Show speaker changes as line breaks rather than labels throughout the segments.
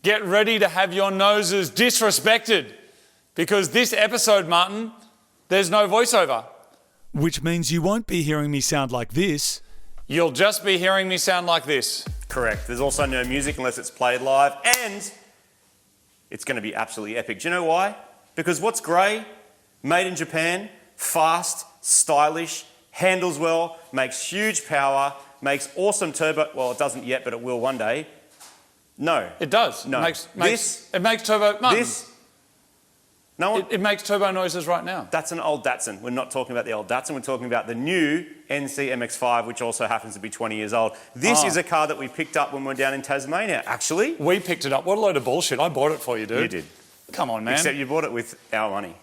Get ready to have your noses disrespected because this episode, Martin, there's no voiceover.
Which means you won't be hearing me sound like this.
You'll just be hearing me sound like this.
Correct. There's also no music unless it's played live, and it's going to be absolutely epic. Do you know why? Because what's grey, made in Japan, fast, stylish, handles well, makes huge power, makes awesome turbo. Well, it doesn't yet, but it will one day. No.
It does.
No.
It makes turbo. Martin,
no one.
It makes turbo noises right now.
That's an old Datsun. We're not talking about the old Datsun. We're talking about the new NC MX5, which also happens to be 20 years old. This is a car that we picked up when we were down in Tasmania, actually.
We picked it up. What a load of bullshit. I bought it for you, dude.
You did.
Come on, man.
Except you bought it with our money.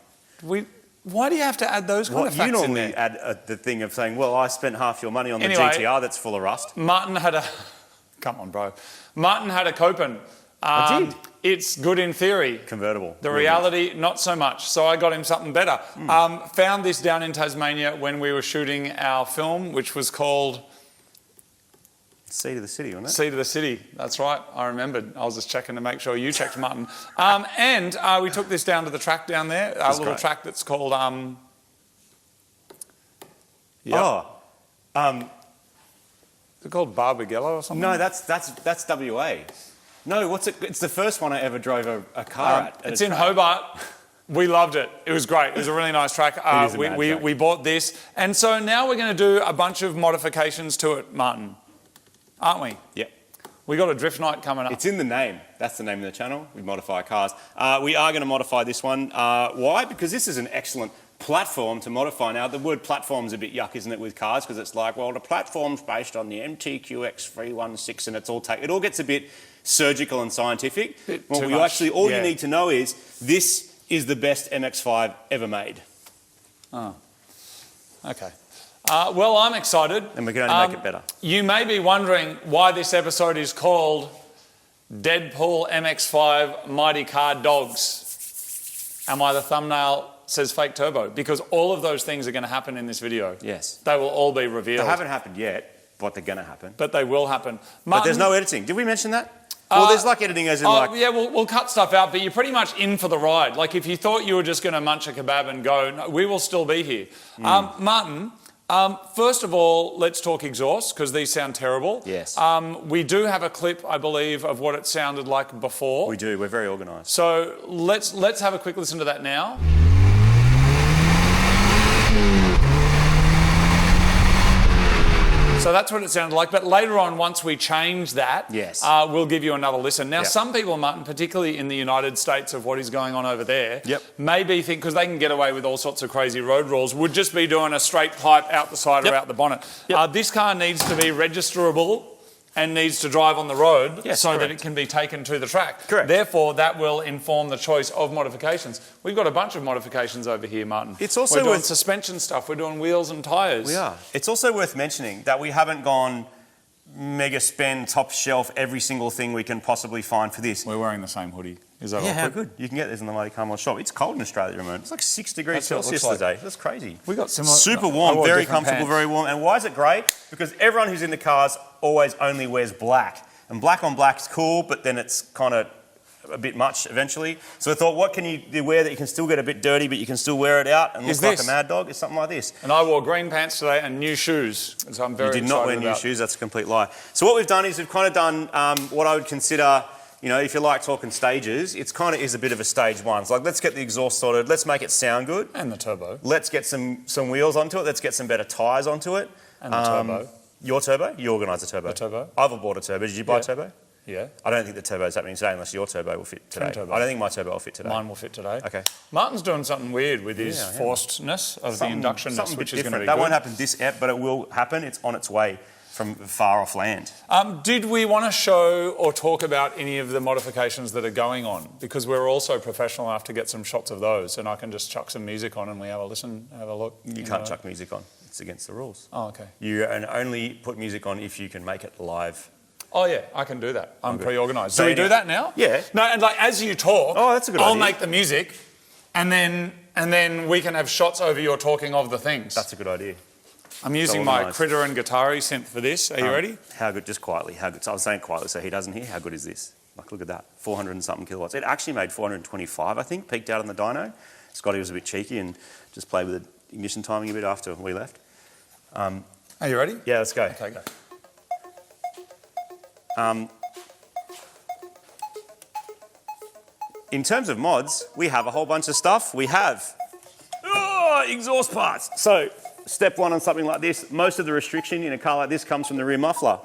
Why do you have to add those kind of facts in there?
You normally add the thing of saying, well, I spent half your money on the
Anyway,
GTR that's full of rust.
Martin had a... Come on, bro. Martin had a Copen.
I did.
It's good in theory.
Convertible.
The reality, not so much. So I got him something better. Found this down in Tasmania when we were shooting our film, which was called...
Seat of the City, wasn't it?
Seat of the City. That's right. I remembered. I was just checking to make sure you checked, Martin. And we took this down to the track down there, a little track that's called... Is it called Barbagallo or something?
No, that's WA. No, what's it? It's the first one I ever drove a car at.
It's in Hobart. We loved it. It was great. It was a really nice track. We bought this. And so now we're going to do a bunch of modifications to it, Martin. Aren't we?
Yep.
We got a drift night coming up.
It's in the name. That's the name of the channel. We modify cars. We are going to modify this one. Why? Because this is an excellent platform to modify. Now, the word platform's a bit yuck, isn't it, with cars? Because it's like, well, the platform's based on the MTQX316 and it all gets a bit surgical and scientific. All you need to know is this is the best MX5 ever made.
Oh, okay. Well, I'm excited.
And we can only make it better.
You may be wondering why this episode is called Deadpool MX5 Mighty Car Dogs and why the thumbnail says fake turbo, because all of those things are going to happen in this video.
Yes.
They will all be revealed.
They haven't happened yet, but they're going to happen.
But they will happen. Martin,
but there's no editing. Did we mention that? Well, there's like editing as in
Yeah, we'll cut stuff out, but you're pretty much in for the ride. Like if you thought you were just going to munch a kebab and go, no, we will still be here. Martin, first of all, let's talk exhaust, because these sound terrible.
Yes.
We do have a clip, I believe, of what it sounded like before.
We do. We're very organised.
So let's have a quick listen to that now. So that's what it sounded like. But later on, once we change that, we'll give you another listen. Now, some people, Martin, particularly in the United States of what is going on over there, maybe think, because they can get away with all sorts of crazy road rules, would just be doing a straight pipe out the side or out the bonnet. This car needs to be registerable and needs to drive on the road that it can be taken to the track.
Correct.
Therefore, that will inform the choice of modifications. We've got a bunch of modifications over here, Martin.
It's also
we're doing suspension stuff. We're doing wheels and tyres.
We are. It's also worth mentioning that we haven't gone mega spend, top shelf, every single thing we can possibly find for this.
We're wearing the same hoodie. Is that
how good? You can get this in the Mighty Car Mod shop. It's cold in Australia at the moment. It's like 6 degrees Celsius today. That's crazy.
We got similar.
Super warm, very comfortable, very warm. And why is it great? Because everyone who's in the cars always only wears black. And black on black is cool, but then it's kind of a bit much eventually. So I thought, what can you wear that you can still get a bit dirty, but you can still wear it out and look like a mad dog? It's something like this.
And I wore green pants today and new shoes. So I'm very excited.
You did not wear new shoes. That's a complete lie. So what we've done is we've kind of done what I would consider, you know, if you like talking stages, it's kind of is a bit of a stage one. So like, let's get the exhaust sorted. Let's make it sound good.
And the turbo.
Let's get some wheels onto it. Let's get some better tyres onto it.
And the turbo.
Your turbo? You organise the turbo.
The turbo.
I've bought a turbo. Did you buy a turbo?
Yeah.
I don't think the turbo's happening today unless your turbo will fit today. I don't think my turbo will fit today.
Mine will fit today.
Okay.
Martin's doing something weird with his forcedness of the inductionness, which is going to be
That
good.
won't happen this ep, but it will happen. It's on its way from far off land.
Did we want to show or talk about any of the modifications that are going on? Because we're also professional enough to get some shots of those, and I can just chuck some music on and we have a listen, have a look.
You can't chuck music on. It's against the rules.
Oh, okay.
You only put music on if you can make it live.
Oh yeah, I can do that. I'm pre-organised. Do we do that now?
Yeah.
No, and like as you talk,
that's a good idea.
I'll make the music, and then we can have shots over your talking of the things.
That's a good idea.
I'm using my Critter and Guitari synth for this. Are you ready?
How good? Just quietly. How good? So I was saying quietly so he doesn't hear. How good is this? Like, look at that, 400 and something kilowatts. It actually made 425, I think, peaked out on the dyno. Scotty was a bit cheeky and just played with the ignition timing a bit after we left.
Are you ready?
Yeah, let's go.
Okay, go.
In terms of mods, we have a whole bunch of stuff. We have exhaust parts. So, step one on something like this, most of the restriction in a car like this comes from the rear muffler.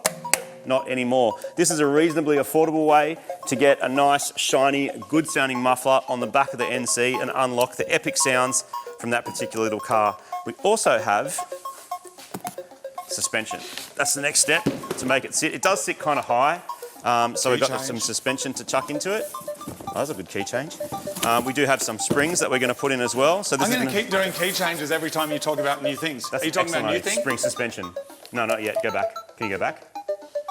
Not anymore. This is a reasonably affordable way to get a nice, shiny, good sounding muffler on the back of the NC and unlock the epic sounds from that particular little car. We also have suspension. That's the next step to make it sit. It does sit kind of high, so we've got some suspension to chuck into it. Oh, that's a good key change. We do have some springs that we're going to put in as well. So this
I'm going to keep doing key changes every time you talk about new things.
Are you
talking about new things?
Spring suspension. No, not yet. Go back. Can you go back?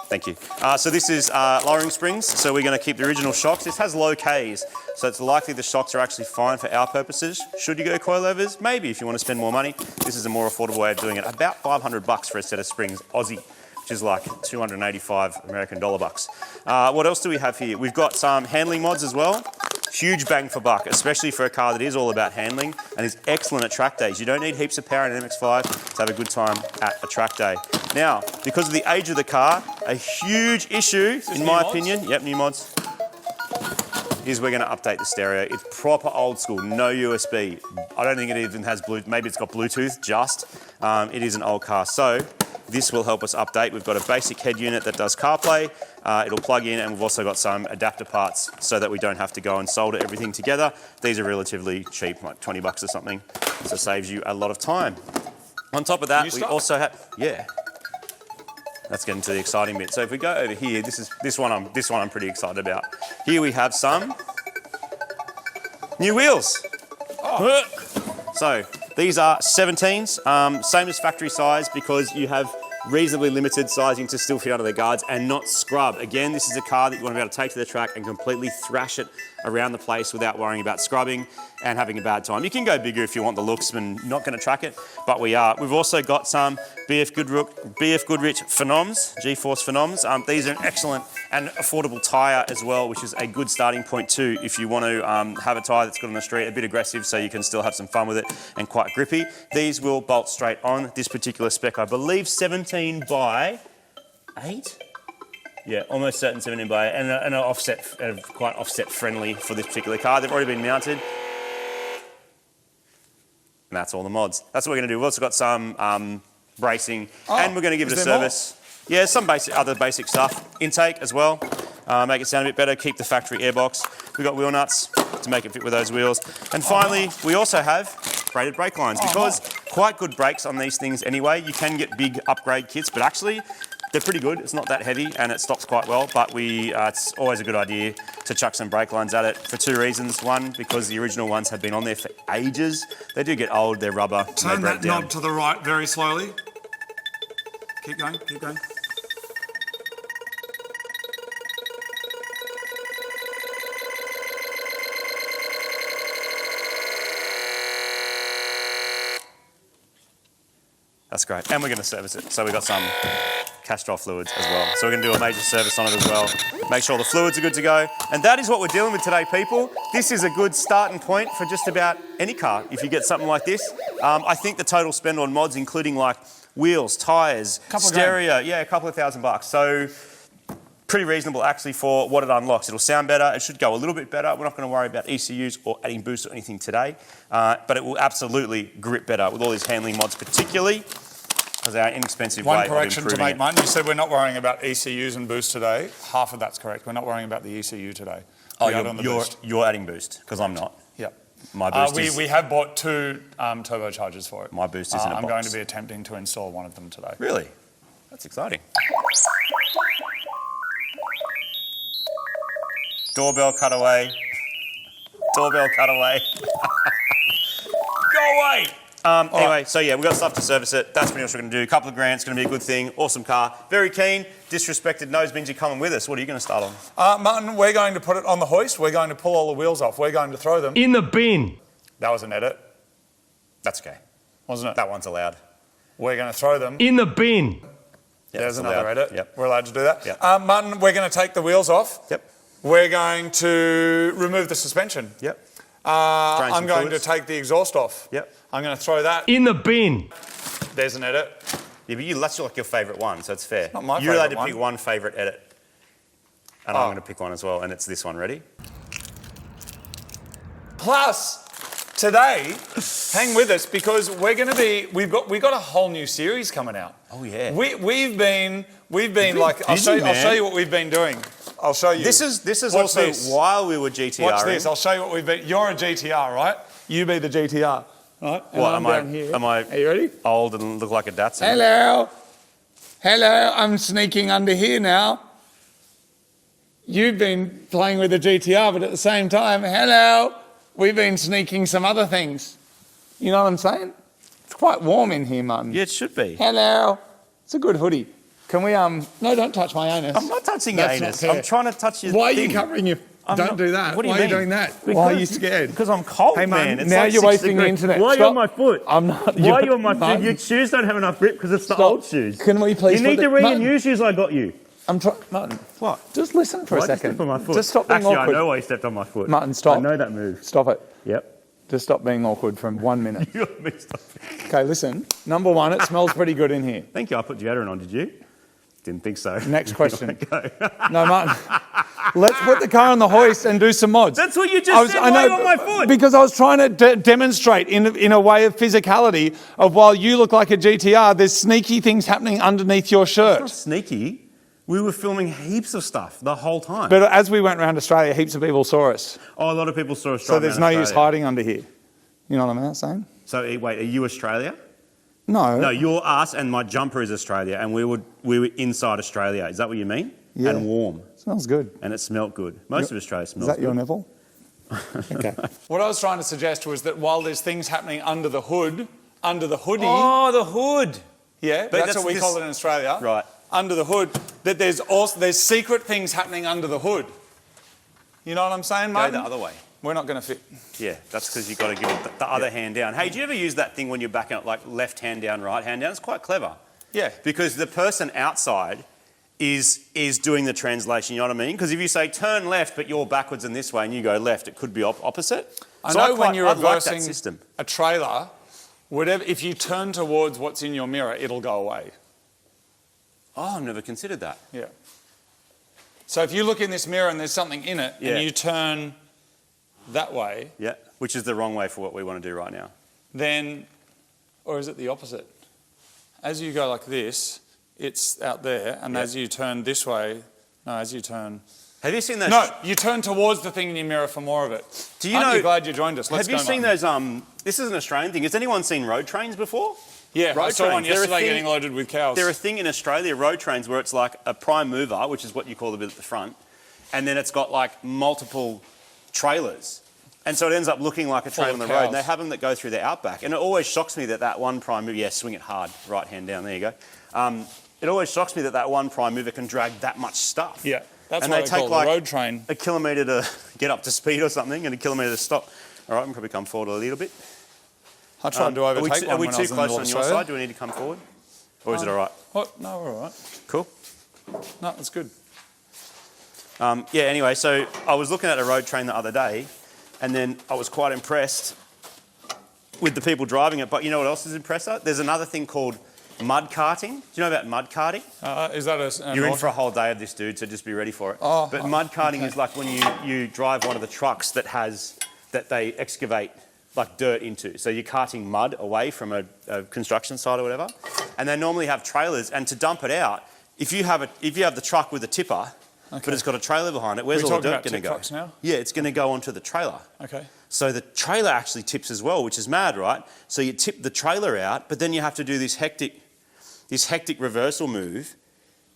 Thank you. So this is lowering springs, so we're going to keep the original shocks. This has low Ks, so it's likely the shocks are actually fine for our purposes. Should you go coilovers? Maybe, if you want to spend more money. This is a more affordable way of doing it. About $500 for a set of springs, Aussie, which is like 285 American dollar bucks. What else do we have here? We've got some handling mods as well. Huge bang for buck, especially for a car that is all about handling and is excellent at track days. You don't need heaps of power in an MX5 to have a good time at a track day. Now, because of the age of the car, a huge issue, in my opinion, new mods, is we're going to update the stereo. It's proper old school, no USB. I don't think it even has Bluetooth. Maybe it's got Bluetooth, just. It is an old car. So this will help us update. We've got a basic head unit that does CarPlay. It'll plug in, and we've also got some adapter parts so that we don't have to go and solder everything together. These are relatively cheap, like 20 bucks or something, so it saves you a lot of time. On top of that, we also have, that's getting to the exciting bit. So if we go over here, this one I'm pretty excited about. Here we have some new wheels. Oh. So these are 17s, same as factory size because you have reasonably limited sizing to still fit under the guards and not scrub. Again, this is a car that you want to be able to take to the track and completely thrash it around the place without worrying about scrubbing and having a bad time. You can go bigger if you want the looks and not going to track it, but we are. We've also got some BF Goodrich Phenoms, G-Force Phenoms. These are an excellent and affordable tyre as well, which is a good starting point too if you want to have a tyre that's good on the street, a bit aggressive so you can still have some fun with it and quite grippy. These will bolt straight on. This particular spec, I believe 17 by 8? Yeah, almost certain 17 by 8, and an offset, quite offset friendly for this particular car. They've already been mounted. And that's all the mods. That's what we're going to do. We've also got some bracing, and we're going to give it a service. More? Yeah, some other basic stuff. Intake as well, make it sound a bit better, keep the factory airbox. We've got wheel nuts to make it fit with those wheels. And finally, we also have braided brake lines because quite good brakes on these things anyway. You can get big upgrade kits, but actually they're pretty good. It's not that heavy and it stops quite well, but it's always a good idea to chuck some brake lines at it for two reasons. One, because the original ones have been on there for ages. They do get old, they're rubber.
Turn that knob to the right very slowly. Keep going, keep going.
That's great. And we're going to service it. So we've got some Castrol fluids as well. So we're going to do a major service on it as well. Make sure the fluids are good to go. And that is what we're dealing with today, people. This is a good starting point for just about any car if you get something like this. I think the total spend on mods, including like wheels, tyres, stereo, a couple of $1,000. So pretty reasonable actually for what it unlocks. It'll sound better. It should go a little bit better. We're not going to worry about ECUs or adding boost or anything today, but it will absolutely grip better with all these handling mods, particularly because they are an inexpensive way of improving it.
One correction to make, Martin. You said we're not worrying about ECUs and boost today. Half of that's correct. We're not worrying about the ECU today.
You're adding boost because I'm not.
Yep.
My boost
we have bought two turbochargers for it.
My boost is in a box.
I'm going to be attempting to install one of them today.
Really? That's exciting. Doorbell cutaway. Doorbell cutaway. Go away! Anyway, so yeah, we've got stuff to service it. That's pretty much what we're going to do. A couple of grand, it's going to be a good thing. Awesome car. Very keen. Disrespected nose means you're coming with us. What are you going to start on?
Martin, we're going to put it on the hoist. We're going to pull all the wheels off. We're going to throw them
in the bin.
That was an edit.
That's okay.
Wasn't it?
That one's allowed.
We're going to throw them
in the bin.
There's another edit.
Yep.
We're allowed to do that.
Yep.
Martin, we're going to take the wheels off.
Yep.
We're going to remove the suspension.
Yep.
I'm going to take the exhaust off.
Yep.
I'm going to throw that
in the bin.
There's an edit.
Yeah, but that's like your favourite one, so it's fair.
Not my
You're allowed
favourite
to pick one favourite edit. And I'm going to pick one as well, and it's this one. Ready?
Plus, today, hang with us because we're going to be. We've got a whole new series coming out.
Oh yeah.
We've been like. I'll show you what we've been doing. I'll show you.
This is
Watch
also
this.
while we were GTRing.
Watch this. I'll show you what we've been. You're a GTR, right? You be the GTR, right? And
What
I'm down here.
am I?
Are you ready?
Old and look like a Datsun?
Hello. I'm sneaking under here now. You've been playing with the GTR, but at the same time, hello. We've been sneaking some other things. You know what I'm saying? It's quite warm in here, Martin.
Yeah, it should be.
Hello. It's a good hoodie. Can we, no, don't touch my anus.
I'm not touching your
That's
anus.
not fair.
I'm trying to touch your
Why are
thing.
you covering your... Don't do that.
What do you
Why
mean?
are you doing that?
Because,
Why are you scared?
Because I'm cold,
Hey,
man.
man,
It's
now
like
you're
6
wasting the
degrees.
internet.
Why are you
Stop.
on my foot?
I'm not...
Why are you on my foot?
Martin,
Your shoes don't have enough grip because it's the
Stop.
old shoes.
Can we please...
You need to read your new shoes I got you.
I'm trying... Martin,
What?
just listen for
Why
a
did you
second.
step on my foot?
Just stop being
Actually,
awkward.
I know why you stepped on my foot.
Martin, stop.
I know that move.
Stop it.
Yep.
Just stop being awkward for 1 minute.
You got me stopping.
Okay, listen. Number one, it smells pretty good in here.
Thank you. I put deodorant on. Did you? Didn't think so.
Next question.
Go.
No, Martin. Let's put the car on the hoist and do some mods.
That's what you just said. Why are you on my foot?
Because I was trying to demonstrate in a way of physicality of while you look like a GTR, there's sneaky things happening underneath your
It's
shirt.
not sneaky. We were filming heaps of stuff the whole time.
But as we went around Australia, heaps of people saw us.
Oh, a lot of people saw us.
So there's no use
Australia.
hiding under here. You know what I'm saying?
So wait, are you Australia?
No.
No, you're us, and my jumper is Australia, and we were inside Australia. Is that what you mean?
Yeah.
And warm,
Smells good.
and it smelt good. Most of Australia
Is
smells
that
good.
your nipple? Okay. What I was trying to suggest was that while there's things happening under the hood, under the hoodie,
Oh, the hood.
yeah,
but
that's what we call it in Australia.
Right.
Under the hood, that there's secret things happening under the hood. You know what I'm saying,
Go
Martin?
the other way.
We're not going to fit.
Yeah, that's because you've got to give it the other hand down. Hey, do you ever use that thing when you're backing up, like left hand down, right hand down? It's quite clever.
Yeah.
Because the person outside is doing the translation, you know what I mean? Because if you say turn left, but you're backwards and this way, and you go left, it could be opposite.
I know when you're
I like that
reversing
system.
a trailer, if you turn towards what's in your mirror, it'll go away.
Oh, I've never considered that.
Yeah. So if you look in this mirror and there's something in it,
Yeah.
and you turn that way,
Yeah, which is the wrong way for what we want to do right now.
then, or is it the opposite? As you go like this, it's out there, and
Yeah.
as you turn this way, as you turn...
Have you seen those?
No, you turn towards the thing in your mirror for more of it.
Do you
Aren't
know?
you glad you joined us? Let's
have you
go,
seen
Martin.
those? This is an Australian thing. Has anyone seen road trains before?
Yeah, I
road
saw one
trains. They're a
yesterday
thing-
getting loaded with cows.
They're a thing in Australia, road trains, where it's like a prime mover, which is what you call the bit at the front, and then it's got like multiple trailers. And so it ends up looking like a train
Full
on
of
the road.
cows.
And they have them that go through the outback. And it always shocks me that one prime mover, swing it hard, right hand down, there you go. It always shocks me that one prime mover can drag that much stuff.
Yeah, that's
and
what
they
they
take
call
like
the road train.
a kilometre to get up to speed or something and a kilometre to stop. All right, we can probably come forward a little bit.
I tried to overtake one
Are we
when I
too
was in the
close
middle
on
of
your
Australia.
side? Do we need to come forward? Or is it all right?
What? No, we're all right.
Cool.
No, it's good.
Yeah, anyway, so I was looking at a road train the other day, and then I was quite impressed with the people driving it. But you know what else is impressive? There's another thing called mud carting. Do you know about mud carting?
Is that a...
You're in for a whole day of this, dude, so just be ready for it.
Oh,
but mud carting is like when you drive one of the trucks that they excavate like dirt into. So you're carting mud away from a construction site or whatever. And they normally have trailers, and to dump it out, if you have the truck with a tipper, but it's got a trailer behind it, where's all the dirt going to go?
trucks now?
Yeah, it's going to go onto the trailer.
Okay.
So the trailer actually tips as well, which is mad, right? So you tip the trailer out, but then you have to do this hectic reversal move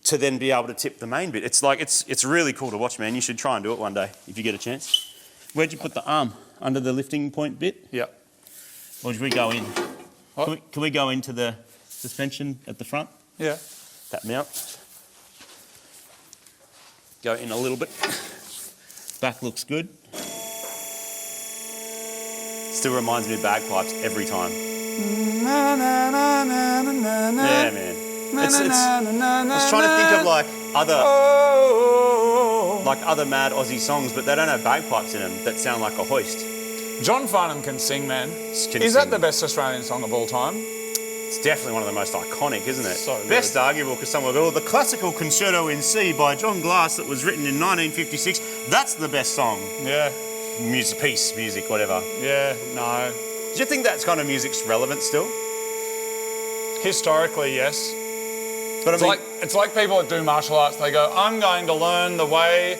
to then be able to tip the main bit. It's like it's really cool to watch, man. You should try and do it one day if you get a chance. Where'd you put the arm? Under the lifting point bit?
Yeah.
Or should we go in?
What?
Can we go into the suspension at the front?
Yeah.
That mount. Go in a little bit. Back looks good. Still reminds me of bagpipes every time. Yeah, man. I was trying to think of like other.
like other mad Aussie songs, but they don't have bagpipes in them that sound like a hoist.
John Farnham can sing, man. Is that the best Australian song of all time?
It's definitely one of the most iconic, isn't it?
So
best arguable, because someone will go, the classical concerto in C by John Glass that was written in 1956, that's the best song.
Yeah.
Music, piece, music, whatever.
Yeah, no.
Do you think that kind of music's relevant still?
Historically, yes.
But I mean,
it's like people that do martial arts. They go, I'm going to learn the way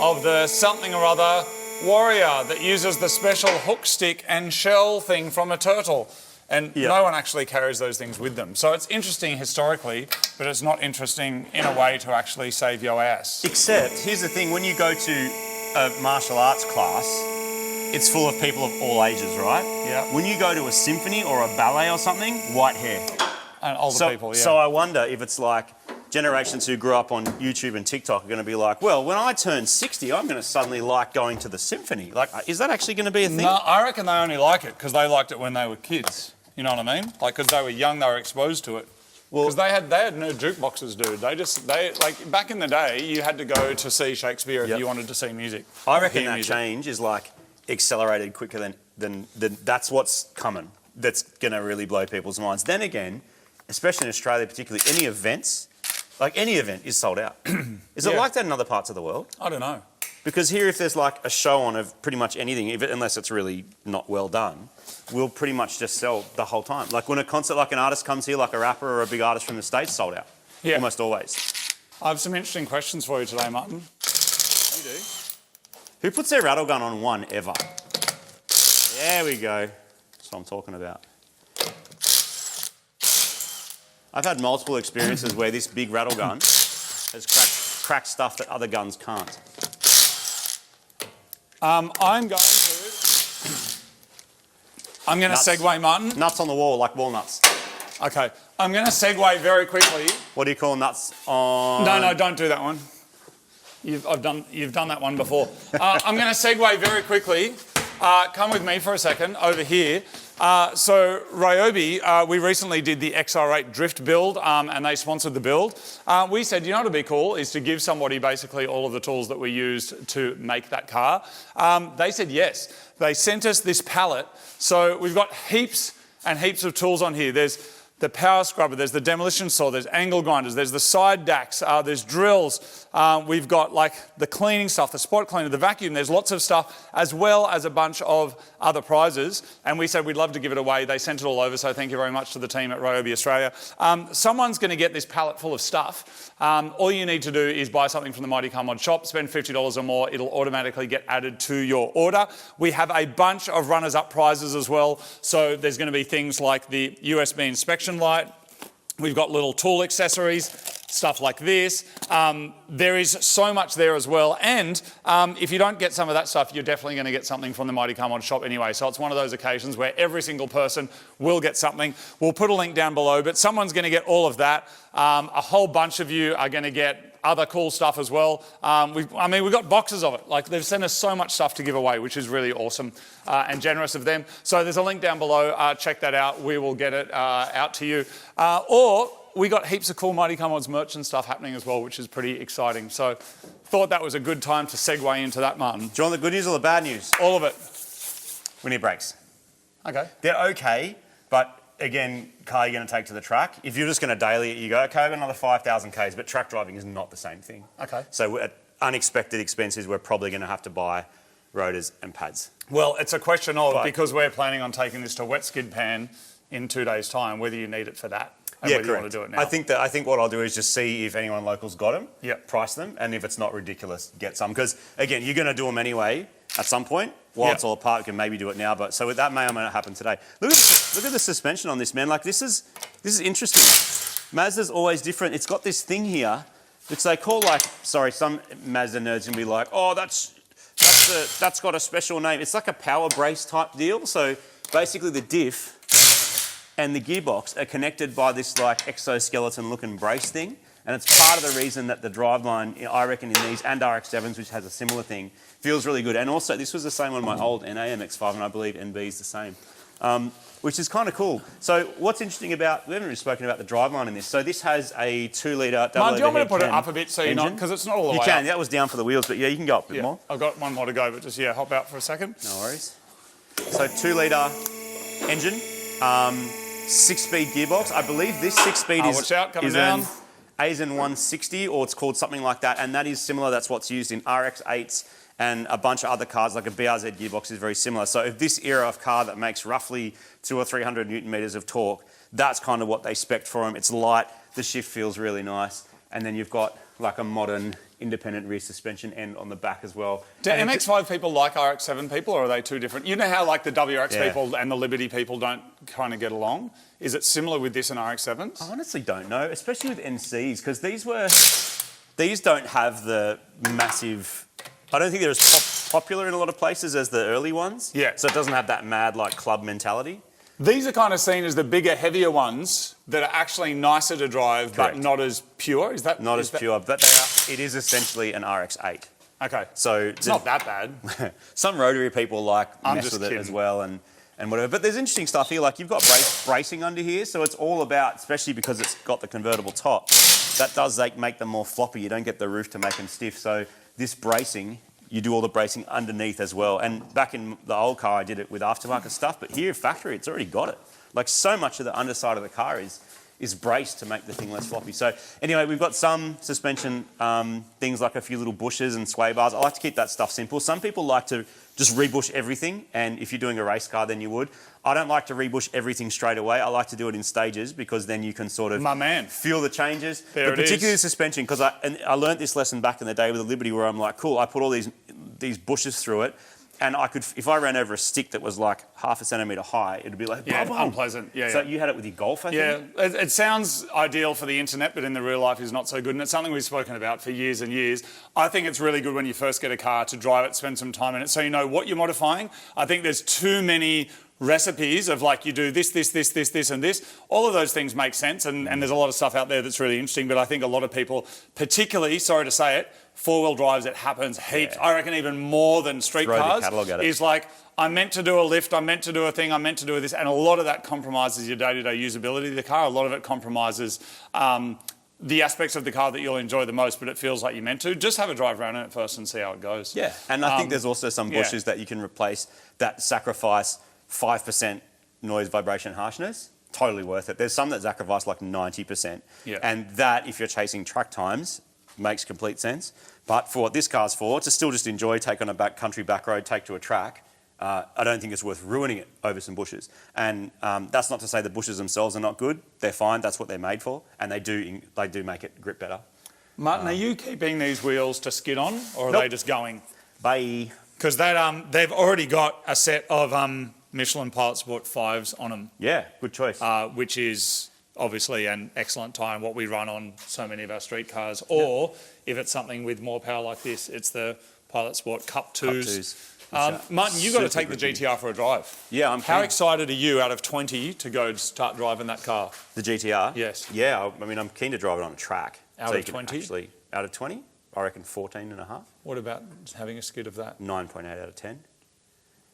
of the something or other warrior that uses the special hook stick and shell thing from a turtle. And no one actually carries those things with them. So it's interesting historically, but it's not interesting in a way to actually save your ass.
except, here's the thing, when you go to a martial arts class, it's full of people of all ages, right?
Yeah.
When you go to a symphony or a ballet or something, white hair.
And older people, yeah.
So I wonder if it's like generations who grew up on YouTube and TikTok are going to be like, well, when I turn 60, I'm going to suddenly like going to the symphony. Like, is that actually going to be a thing?
No, I reckon they only like it because they liked it when they were kids. You know what I mean? Like, because they were young, they were exposed to it. Because they had no jukeboxes, dude. They like back in the day, you had to go to see Shakespeare if you wanted to see music.
I reckon that change is like accelerated quicker than that's what's coming. That's going to really blow people's minds. Then again, especially in Australia, particularly any events, like any event is sold out. Is it like that in other parts of the world?
I don't know.
Because here, if there's like a show on of pretty much anything, unless it's really not well done, we'll pretty much just sell the whole time. Like when a concert, like an artist comes here, like a rapper or a big artist from the States, sold out. Yeah. Almost always.
I have some interesting questions for you today, Martin.
You do? Who puts their rattle gun on one ever? There we go. That's what I'm talking about. I've had multiple experiences where this big rattle gun has cracked stuff that other guns can't.
I'm going to segue, Martin.
Nuts on the wall, like walnuts.
Okay. I'm going to segue very quickly.
What do you call nuts on?
No, don't do that one. You've done that one before. I'm going to segue very quickly. Come with me for a second over here. So Ryobi, we recently did the XR8 drift build and they sponsored the build. We said, you know what would be cool is to give somebody basically all of the tools that we used to make that car. They said yes. They sent us this pallet. So we've got heaps and heaps of tools on here. There's the power scrubber, there's the demolition saw, there's angle grinders, there's the side dacks, there's drills, we've got like the cleaning stuff, the spot cleaner, the vacuum, there's lots of stuff, as well as a bunch of other prizes. And we said we'd love to give it away. They sent it all over, so thank you very much to the team at Ryobi Australia. Someone's going to get this pallet full of stuff. All you need to do is buy something from the Mighty Car Mod shop, spend $50 or more, it'll automatically get added to your order. We have a bunch of runners-up prizes as well, so there's going to be things like the USB inspection light. We've got little tool accessories, stuff like this. There is so much there as well. And if you don't get some of that stuff, you're definitely going to get something from the Mighty Car Mod shop anyway. So it's one of those occasions where every single person will get something. We'll put a link down below, but someone's going to get all of that. A whole bunch of you are going to get other cool stuff as well. We've got boxes of it. Like, they've sent us so much stuff to give away, which is really awesome and generous of them. So there's a link down below. Check that out. We will get it out to you. Or we got heaps of cool Mighty Car Mods merch and stuff happening as well, which is pretty exciting. So thought that was a good time to segue into that, Martin.
Do you want the good news or the bad news?
All of it.
We need brakes.
Okay.
They're okay, but again, car you're going to take to the track. If you're just going to daily it, you go, okay, I've got another 5,000 Ks, but track driving is not the same thing.
Okay.
So at unexpected expenses, we're probably going to have to buy rotors and pads.
Well, it's a question of, because we're planning on taking this to wet skid pan in 2 days' time, whether you need it for that. And whether you want to do it now.
I think what I'll do is just see if anyone local's got them, price them, and if it's not ridiculous, get some. Because again, you're going to do them anyway at some point. While it's all apart, you can maybe do it now. But so that may or may not happen today. Look at the suspension on this, man. Like, this is interesting. Mazda's always different. It's got this thing here, which they call, like, sorry, some Mazda nerds can be like, oh, that's got a special name. It's like a power brace type deal. So basically, the diff and the gearbox are connected by this like exoskeleton looking brace thing. And it's part of the reason that the driveline, I reckon, in these and RX-7s, which has a similar thing, feels really good. And also, this was the same on my old NA MX5, and I believe NB is the same. which is kind of cool. So what's interesting about, we haven't really spoken about the driveline in this. So this has a 2-litre double
Mark, do you want me to put it
engine
up a bit so you're not, because it's not all the way
You can,
up.
that was down for the wheels, but yeah, you can go up a bit more.
I've got one more to go, but just, hop out for a second.
No worries. So 2-litre engine, 6-speed gearbox. I believe this 6-speed
watch out, coming down.
Aisin 160, or it's called something like that, and that is similar. That's what's used in RX-8s and a bunch of other cars, like a BRZ gearbox is very similar. So if this era of car that makes roughly 200 or 300 newton meters of torque, that's kind of what they spec for them. It's light, the shift feels really nice, and then you've got like a modern independent rear suspension end on the back as well.
Do MX5 people like RX-7 people, or are they too different? You know how like the WRX
Yeah.
people and the Liberty people don't kind of get along? Is it similar with this and RX-7s?
I honestly don't know, especially with NCs, because these don't have the massive, I don't think they're as popular in a lot of places as the early ones.
Yeah.
So it doesn't have that mad like club mentality.
These are kind of seen as the bigger, heavier ones that are actually nicer to drive,
Correct.
but not as pure. Is that
Not as pure, but it is essentially an RX-8.
Okay.
So
It's not that bad.
some rotary people like
I'm
mess
just
with it
kidding.
as well and whatever. But there's interesting stuff here. Like you've got bracing under here, so it's all about, especially because it's got the convertible top, that does make them more floppy. You don't get the roof to make them stiff. So this bracing, you do all the bracing underneath as well. And back in the old car, I did it with aftermarket stuff, but here factory, it's already got it. Like so much of the underside of the car is braced to make the thing less floppy. So anyway, we've got some suspension things like a few little bushes and sway bars. I like to keep that stuff simple. Some people like to just rebush everything, and if you're doing a race car, then you would. I don't like to rebush everything straight away. I like to do it in stages because then you can sort of feel the changes.
There
but
it
particularly
is.
suspension, because I learned this lesson back in the day with the Liberty where I'm like, cool, I put all these bushes through it, and I could, if I ran over a stick that was like half a centimetre high, it'd be like,
unpleasant. Yeah,
So you had it with your Golf, I think?
Yeah, it sounds ideal for the internet, but in the real life is not so good. And it's something we've spoken about for years and years. I think it's really good when you first get a car to drive it, spend some time in it, so you know what you're modifying. I think there's too many recipes of like you do this, and this. All of those things make sense, and there's a lot of stuff out there that's really interesting. But I think a lot of people, particularly, sorry to say it, four-wheel drives, it happens heaps.
Yeah.
I reckon even more than street
Throw the
cars
catalogue at it.
is like, I'm meant to do a lift, I'm meant to do a thing, I'm meant to do this, and a lot of that compromises your day-to-day usability of the car. A lot of it compromises the aspects of the car that you'll enjoy the most, but it feels like you're meant to. Just have a drive around in it first and see how it goes.
Yeah, and I think there's also some bushes that you can replace that sacrifice 5% noise, vibration, harshness. Totally worth it. There's some that sacrifice like 90%.
Yeah.
And that, if you're chasing track times, makes complete sense. But for what this car's for, to still just enjoy, take on a country back road, take to a track, I don't think it's worth ruining it over some bushes. And that's not to say the bushes themselves are not good. They're fine. That's what they're made for. And they do make it grip better.
Martin, are you keeping these wheels to skid on, or are
Nope.
they just going?
Bye.
Because they've already got a set of Michelin Pilot Sport 5s on them.
Yeah, good choice.
Which is obviously an excellent time, what we run on so many of our street cars. Or if it's something with more power like this, it's the Pilot Sport Cup 2s. Martin, you've got to take the GTR for a drive.
Yeah, I'm
How
keen.
excited are you out of 20 to go start driving that car?
The GTR?
Yes.
Yeah, I mean, I'm keen to drive it on a track.
Out of 20?
Out of 20? I reckon 14 and a half.
What about having a skid of that?
9.8 out of 10.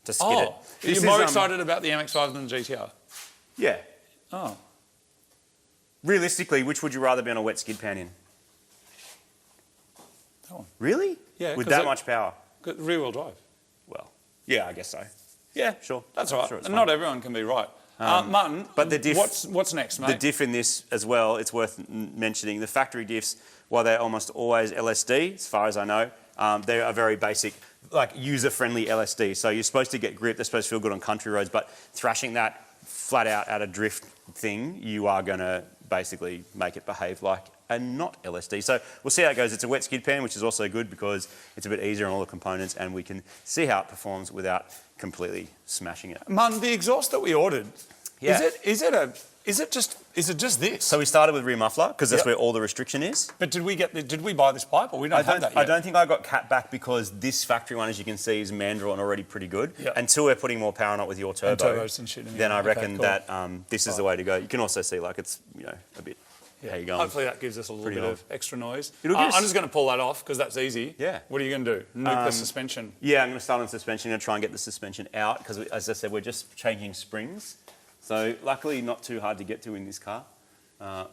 To skid it.
Are you more excited about the MX5 than the GTR?
Yeah.
Oh.
Realistically, which would you rather be on a wet skid pan in?
That one.
Really?
Yeah.
With that much power?
Rear-wheel drive.
Well, yeah, I guess so.
Yeah,
Sure.
That's all right.
Sure, it's
and
fine.
not everyone can be right. Martin,
but the diff-
what's next, mate?
The diff in this as well, it's worth mentioning. The factory diffs, while they're almost always LSD, as far as I know, they're a very basic, like user-friendly LSD. So you're supposed to get grip, they're supposed to feel good on country roads, but thrashing that flat out at a drift thing, you are going to basically make it behave like a not LSD. So we'll see how it goes. It's a wet skid pan, which is also good because it's a bit easier on all the components and we can see how it performs without completely smashing it.
Martin, the exhaust that we ordered,
Yeah.
is it just this?
So we started with rear muffler because that's where all the restriction is.
But did we buy this pipe, or we don't have that yet?
I don't think I got cat back because this factory one, as you can see, is mandrel and already pretty good.
Yep.
Until we're putting more power on it with your turbo,
turbos and shit in
then
it.
I
Okay,
reckon
cool.
that this is the way to go. You can also see like it's a bit How you going?
Hopefully that gives us a little bit of extra noise.
I'm
just going to pull that off because that's easy.
Yeah.
What are you going to do? Nuke the suspension?
Yeah, I'm going to start on suspension. I'm going to try and get the suspension out because, as I said, we're just changing springs. So luckily not too hard to get to in this car.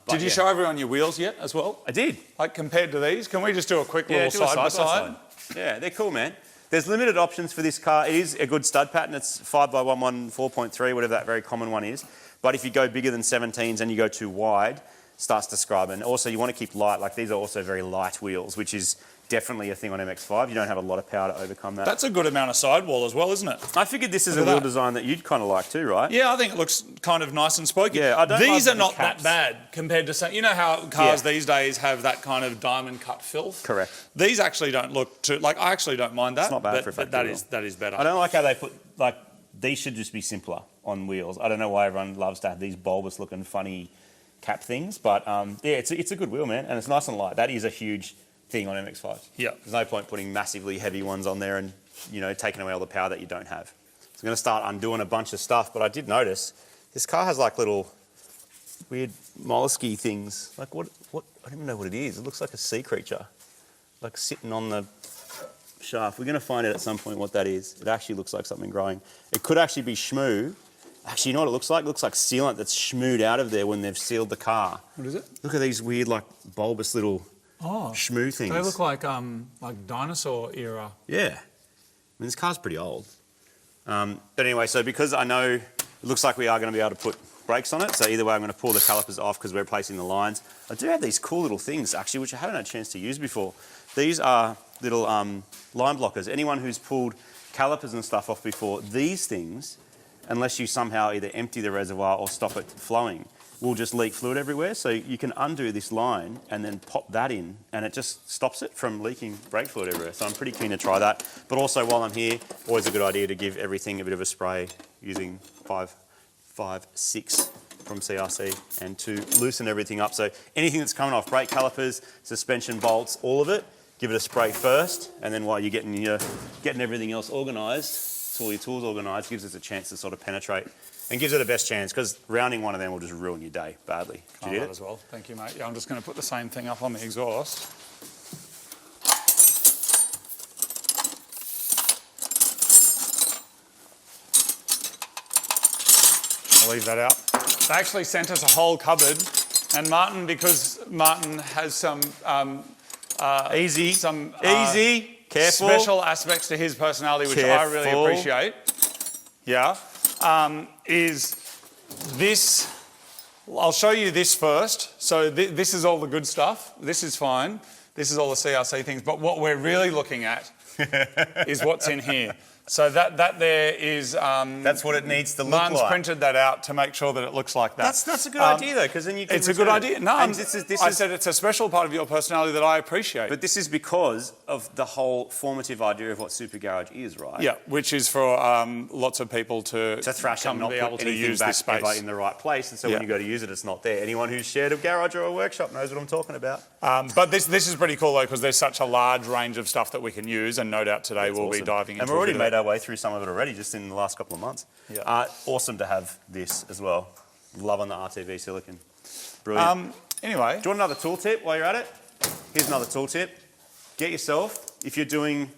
Did you show everyone your wheels yet as well?
I did.
Like compared to these? Can we just do a quick little side-by-side?
Yeah, they're cool, man. There's limited options for this car. It is a good stud pattern. It's 5x11, 4.3, whatever that very common one is. But if you go bigger than 17s and you go too wide, starts to scrub. And also you want to keep light. Like these are also very light wheels, which is definitely a thing on MX5. You don't have a lot of power to overcome that.
That's a good amount of sidewall as well, isn't it?
I figured this is a wheel design that you'd kind of like too, right?
Yeah, I think it looks kind of nice and spokey.
Yeah, I don't
These
like
are not
the caps.
that bad compared to, you know how cars these days have that kind of diamond cut filth?
Correct.
These actually don't look too, like I actually don't mind that.
It's not bad
but,
for a
but
factory
that is better.
I don't like how they put, like, these should just be simpler on wheels. I don't know why everyone loves to have these bulbous looking funny cap things, but yeah, it's a good wheel, man, and it's nice and light. That is a huge thing on MX5.
Yeah.
There's no point putting massively heavy ones on there and, you know, taking away all the power that you don't have. So I'm going to start undoing a bunch of stuff, but I did notice this car has like little weird mollusky things. Like what, I don't even know what it is. It looks like a sea creature, like sitting on the shaft. We're going to find out at some point what that is. It actually looks like something growing. It could actually be shmoo. Actually, you know what it looks like? It looks like sealant that's shmooed out of there when they've sealed the car.
What is it?
Look at these weird, like, bulbous little shmoo things.
They look like dinosaur era.
Yeah. I mean, this car's pretty old. But anyway, so because I know it looks like we are going to be able to put brakes on it, so either way I'm going to pull the calipers off because we're replacing the lines. I do have these cool little things, actually, which I haven't had a chance to use before. These are little line blockers. Anyone who's pulled calipers and stuff off before, these things, unless you somehow either empty the reservoir or stop it flowing, will just leak fluid everywhere. So you can undo this line and then pop that in and it just stops it from leaking brake fluid everywhere. So I'm pretty keen to try that. But also while I'm here, always a good idea to give everything a bit of a spray using 5.6 from CRC and to loosen everything up. So anything that's coming off, brake calipers, suspension bolts, all of it, give it a spray first. And then while you're getting everything else organised, all your tools organised, gives us a chance to sort of penetrate and gives it the best chance because rounding one of them will just ruin your day badly. Did you get it?
As well. Thank you, mate. Yeah, I'm just going to put the same thing up on the exhaust. I'll leave that out. They actually sent us a whole cupboard, and Martin, because Martin has some
Careful.
special aspects to his personality, which I really appreciate. Yeah. Is this, I'll show you this first. So this is all the good stuff. This is fine. This is all the CRC things. But what we're really looking at is what's in here. So that there is...
that's what it needs to look
Martin's
like.
printed that out to make sure that it looks like that.
That's a good idea though, because then you can...
It's a good idea. No,
I
said it's a special part of your personality that I appreciate.
But this is because of the whole formative idea of what Super Garage is, right?
Yeah, which is for lots of people to
thrash
come
and not
and be able
put
to
anything
use
back
this space
ever in the right place, and so when you go to use it, it's not there. Anyone who's shared a garage or a workshop knows what I'm talking about.
But this is pretty cool though, because there's such a large range of stuff that we can use, and no doubt today we'll be diving into.
And we've already made our way through some of it already, just in the last couple of months.
Yeah.
Awesome to have this as well. Loving the RTV silicon. Brilliant.
Anyway.
Do you want another tool tip while you're at it? Here's another tool tip. Get yourself, if you're doing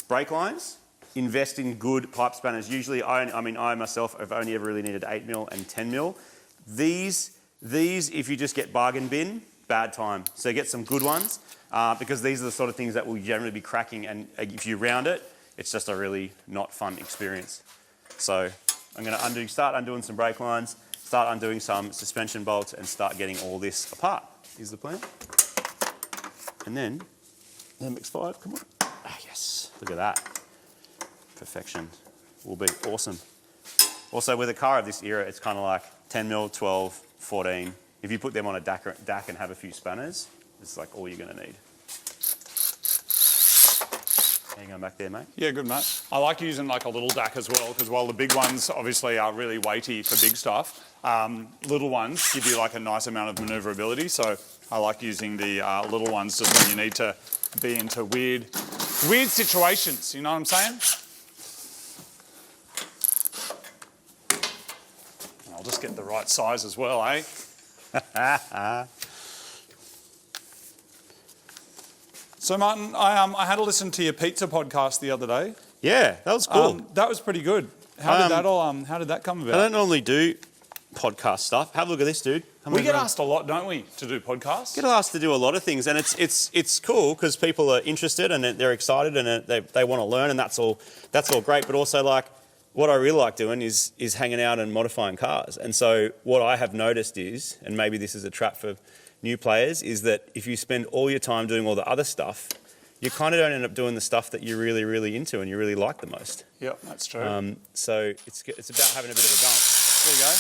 brake lines, invest in good pipe spanners. Usually, I myself have only ever really needed 8mm and 10mm. These, if you just get bargain bin, bad time. So get some good ones, because these are the sort of things that will generally be cracking, and if you round it, it's just a really not fun experience. So I'm going to start undoing some brake lines, start undoing some suspension bolts, and start getting all this apart. Is the plan. And then the MX5, come on. Ah, yes, look at that. Perfection. Will be awesome. Also, with a car of this era, it's kind of like 10mm, 12, 14. If you put them on a DAC and have a few spanners, it's like all you're going to need. How you going back there, mate?
Yeah, good, mate. I like using like a little DAC as well, because while the big ones obviously are really weighty for big stuff, little ones give you like a nice amount of manoeuvrability. So I like using the little ones just when you need to be into weird situations. You know what I'm saying? I'll just get the right size as well, eh? So, Martin, I had to listen to your pizza podcast the other day.
Yeah, that was cool.
That was pretty good. How did that come about?
I don't normally do podcast stuff. Have a look at this, dude.
We get asked a lot, don't we, to do podcasts?
Get asked to do a lot of things, and it's cool because people are interested and they're excited and they want to learn, and that's all great. But also, like, what I really like doing is hanging out and modifying cars. And so what I have noticed is, and maybe this is a trap for new players, is that if you spend all your time doing all the other stuff, you kind of don't end up doing the stuff that you're really, really into and you really like the most.
Yep, that's true.
So it's about having a bit of a dance. There you go.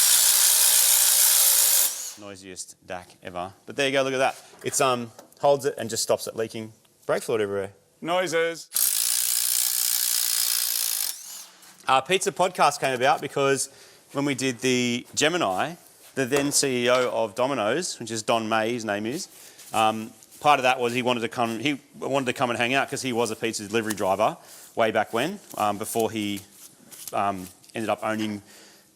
Noisiest DAC ever. But there you go, look at that. It's holds it and just stops it leaking brake fluid everywhere.
Noises.
Pizza podcast came about because when we did the Gemini, the then CEO of Domino's, which is Don May, his name is, part of that was he wanted to come and hang out because he was a pizza delivery driver way back when, before he ended up owning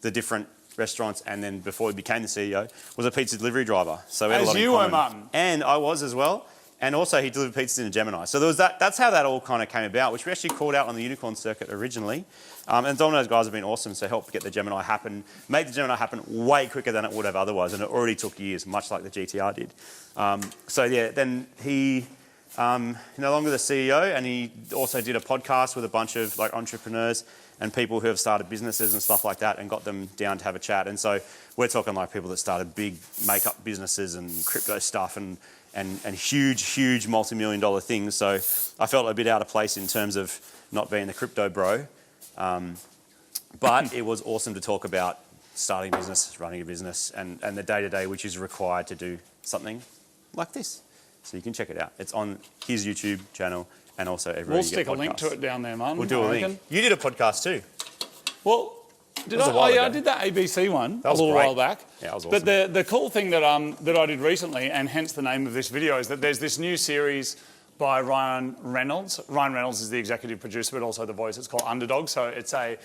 the different restaurants, and then before he became the CEO, was a pizza delivery driver. So we had a lot in common.
As you were, Martin.
And I was as well. And also he delivered pizzas in a Gemini. So there was that's how that all kind of came about, which we actually called out on the Unicorn circuit originally. And Domino's guys have been awesome, so helped get the Gemini happen, made the Gemini happen way quicker than it would have otherwise, and it already took years, much like the GTR did. So yeah, then he no longer the CEO, and he also did a podcast with a bunch of like entrepreneurs and people who have started businesses and stuff like that, and got them down to have a chat. And so we're talking like people that started big makeup businesses and crypto stuff and huge multi-million-dollar things. So I felt a bit out of place in terms of not being the crypto bro. But it was awesome to talk about starting a business, running a business, and the day-to-day which is required to do something like this. So you can check it out. It's on his YouTube channel and also everywhere you get podcasts.
We'll stick a link to it down there, Martin.
We'll do a link. You did a podcast too.
Well, did I? Oh, yeah, I did that ABC one a little while back.
Yeah, that was awesome.
But the cool thing that I did recently, and hence the name of this video, is that there's this new series by Ryan Reynolds. Ryan Reynolds is the executive producer, but also the voice. It's called Underdog. So it's a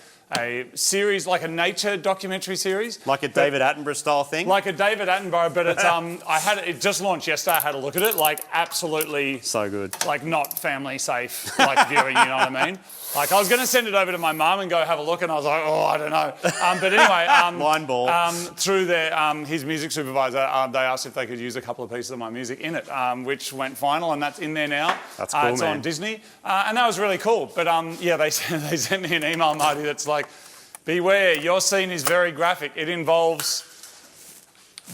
series, like a nature documentary series.
Like a David Attenborough style thing?
Like a David Attenborough, but it's it just launched yesterday. I had a look at it, like absolutely
so good.
Like not family safe, like viewing, you know what I mean? Like I was going to send it over to my mum and go have a look, and I was like, oh, I don't know. But anyway,
line ball.
Through his music supervisor, they asked if they could use a couple of pieces of my music in it, which went final, and that's in there now.
That's cool,
it's
man.
on Disney, and that was really cool. But yeah, they sent me an email, Marty, that's like, beware, your scene is very graphic. It involves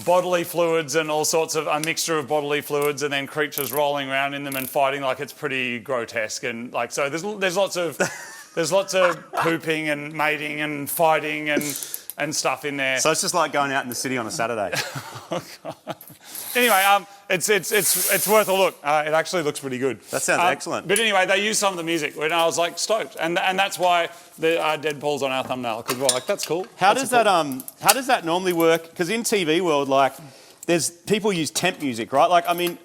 bodily fluids and all sorts of a mixture of bodily fluids, and then creatures rolling around in them and fighting. Like it's pretty grotesque, and like so there's lots of pooping and mating and fighting and stuff in there.
So it's just like going out in the city on a Saturday.
Oh, God. Anyway, it's worth a look. It actually looks pretty good.
That sounds excellent.
But anyway, they used some of the music, and I was like stoked, and that's why the Deadpool's on our thumbnail, because we're like, that's cool.
How does that normally work? Because in TV world, like, there's people use temp music, right? Like, I mean,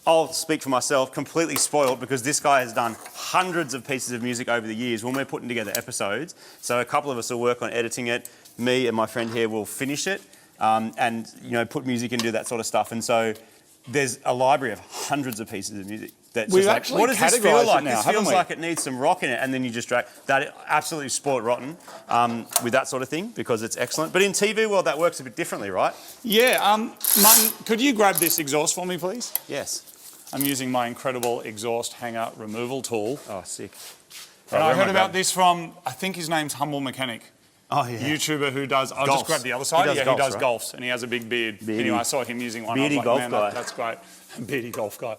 I'll speak for myself, completely spoiled, because this guy has done hundreds of pieces of music over the years when we're putting together episodes. So a couple of us will work on editing it. Me and my friend here will finish it, and put music into that sort of stuff. And so there's a library of hundreds of pieces of music. That's
We've
just
actually
what does this feel like?
now,
This feels like it needs some rock in it, and then you just drag that. Absolutely spoiled rotten with that sort of thing, because it's excellent. But in TV world, that works a bit differently, right?
Yeah. Martin, could you grab this exhaust for me, please?
Yes.
I'm using my incredible exhaust hanger removal tool.
Oh, sick.
And I heard about this from, I think his name's Humble Mechanic.
Oh, yeah.
YouTuber who does... I'll
Golfs.
just grab the other side.
He does
golfs,
golfs,
and he has a big beard.
Beardy.
Anyway, I saw him using one.
Beardy
I was like,
golf guy.
That's great. Beardy golf guy.